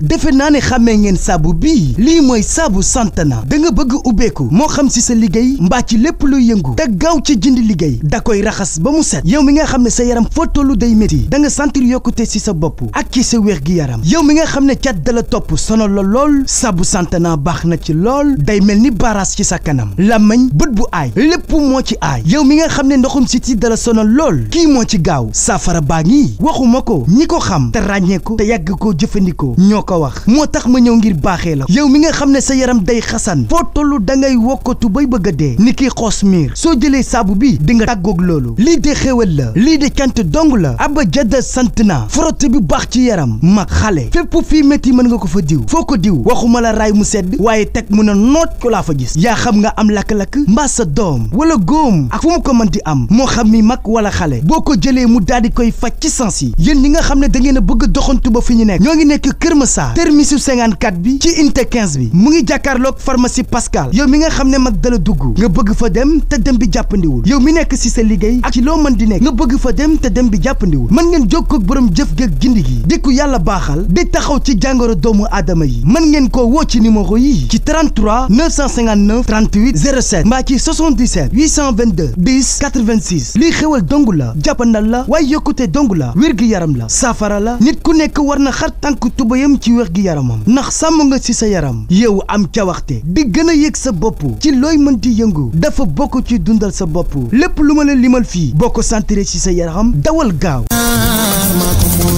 defe naa ne xàmmee ngeen saabu bii lii mooy saabu Santana da nga bëgg ubbeeku moo xam si sa liggéey mbaa ci lépp luy yëngu te gaaw ci jënd liggéey da koy raxas ba mu set yow mi nga xam ne sa yaram foo tollu day métti da nga sentir yokkute si sa bopp ak ci sa wér gi yaram yow mi nga xam ne dala topp sonal la lool saabu Santana baax na ci lool day mel ni baras ci sa kanam làmmiñ bët bu aay lépp moo ci aay yow mi nga xam ne ndoxum siti dala sonal lool kii moo ci gaaw saafara baa ngi waxuma ko ñi ko xam te ràññee ko te yàgg koo jëfandikoo ñoo ko wax moo tax ma ñëw ngir baaxee la yow mi nga xam ne sa yaram day xasan foo tollu da ngay wokkatu bay bëgg a dee ni ki xoos miir soo jëlee saabu bi di nga tàggoog loolu lii de xéwal la lii de cant dong la aba jadda Santana frotte bi baax ci yaram mag xale fépp fii métti mën nga ko fa diw foo ko diw waxuma la raay mu sedd waaye teg mu ne noot ko laa fa gis yaa xam nga am lakk-lakk mbaa sa doom wala góom ak fu mu ko mën di am moo xam mi mag wala xale boo ko jëlee mu daal di koy faj ci sens yi yéen ñi nga xam ne da ngeen a bëgg doxantu ba fi ñu nekk ñoo ngi nekk Kër Massar termisu 54 bi ci unité 15 bi mu ngi jàkkaarloog pharmacie Pascal yow mi nga xam ne mag dala dugg nga bëgg fa dem te dem bi jàppandiwul yow mi nekk si sa liggéey ak ci loo mën di nekk nga bëgg fa dem te dem bi jàppandiwul mën ngeen jokkoo ak borom jëf gëg gindi gi di ku yàlla baaxal di taxaw ci jàngoro doomu aadama yi mën ngeen koo woo ci numéro yi ci 33 959 38 07 mbaa ci 77 822 10 86 lii xewal dong la jàppandal la waaye yokkute dong la wér gi yaram la saafara la nit ku nekk war na xar tànk tubayam ci wér gi yaramam ndax sàmm nga ci sa yaram yow am cawaxte di gën a yëg sa bopp ci looy mën di yëngu dafa bokk ci dundal sa bopp lépp lu ma la limal fii boo ko sentiré ci sa yaram dawal gaaw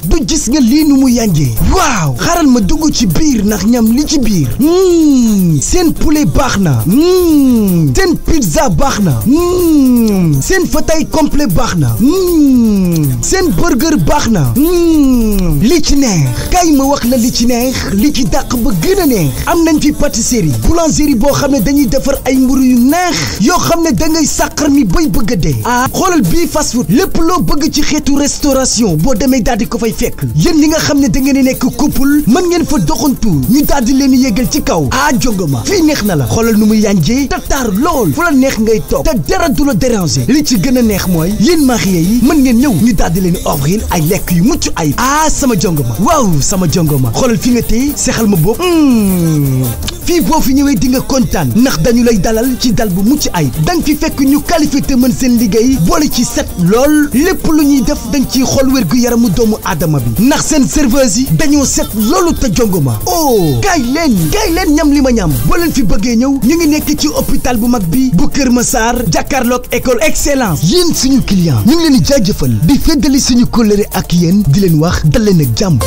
du gis nga lii nu mu yànjee waaw xaaral ma dugg ci biir ndax ñam li ci biir seen poulet baax na seen pizza baax na seen fatay complet baax na seen burger baax na li ci neex kay ma wax la li ci neex li ci dàq ba gën a neex am nañ fi pâtisserie boulangerie boo xam ne dañuy defar ay mburu yu neex yoo xam ne da ngay sàqar mi bay bëgg a dee xoolal bii fast food lépp loo bëgg ci xeetu restauration boo demee daal di ko fay fekk nekk. Yéen ñi nga xam ne da ngeen di nekk couple mën ngeen fa doxantu ñu daal di leen yégal ci kaw jongoma fii neex na la xoolal nu muy yànjee tatar lool fu la neex ngay toog te dara du la déranger li ci gën a neex mooy yéen marié yi mën ngeen ñëw ñu daal di leen offrir ay lekk yu mucc ay sama jongoma waaw sama jongoma xoolal fi nga téye sexal ma bopp fii boo fi ñëwee di nga kontaan ndax dañu lay dalal ci dal bu mucc ay danga fi fekk ñu qualifié te mën seen liggéey boole ci set lool lépp lu ñuy def dañ ciy xool wér gu yaramu doomu aadama bi ndax seen serveuse yi dañoo set loolu te jongoma kaay leen ñam li ma ñam boo leen fi bëggee ñëw ñu ngi nekk ci hôpital bu mag bi bu Kër Massar jàkkaarloog école excellence yéen suñu client ñu ngi leen di jaajëfal di feddali suñu kóllëre ak yéen di leen wax dal leen ak jàmm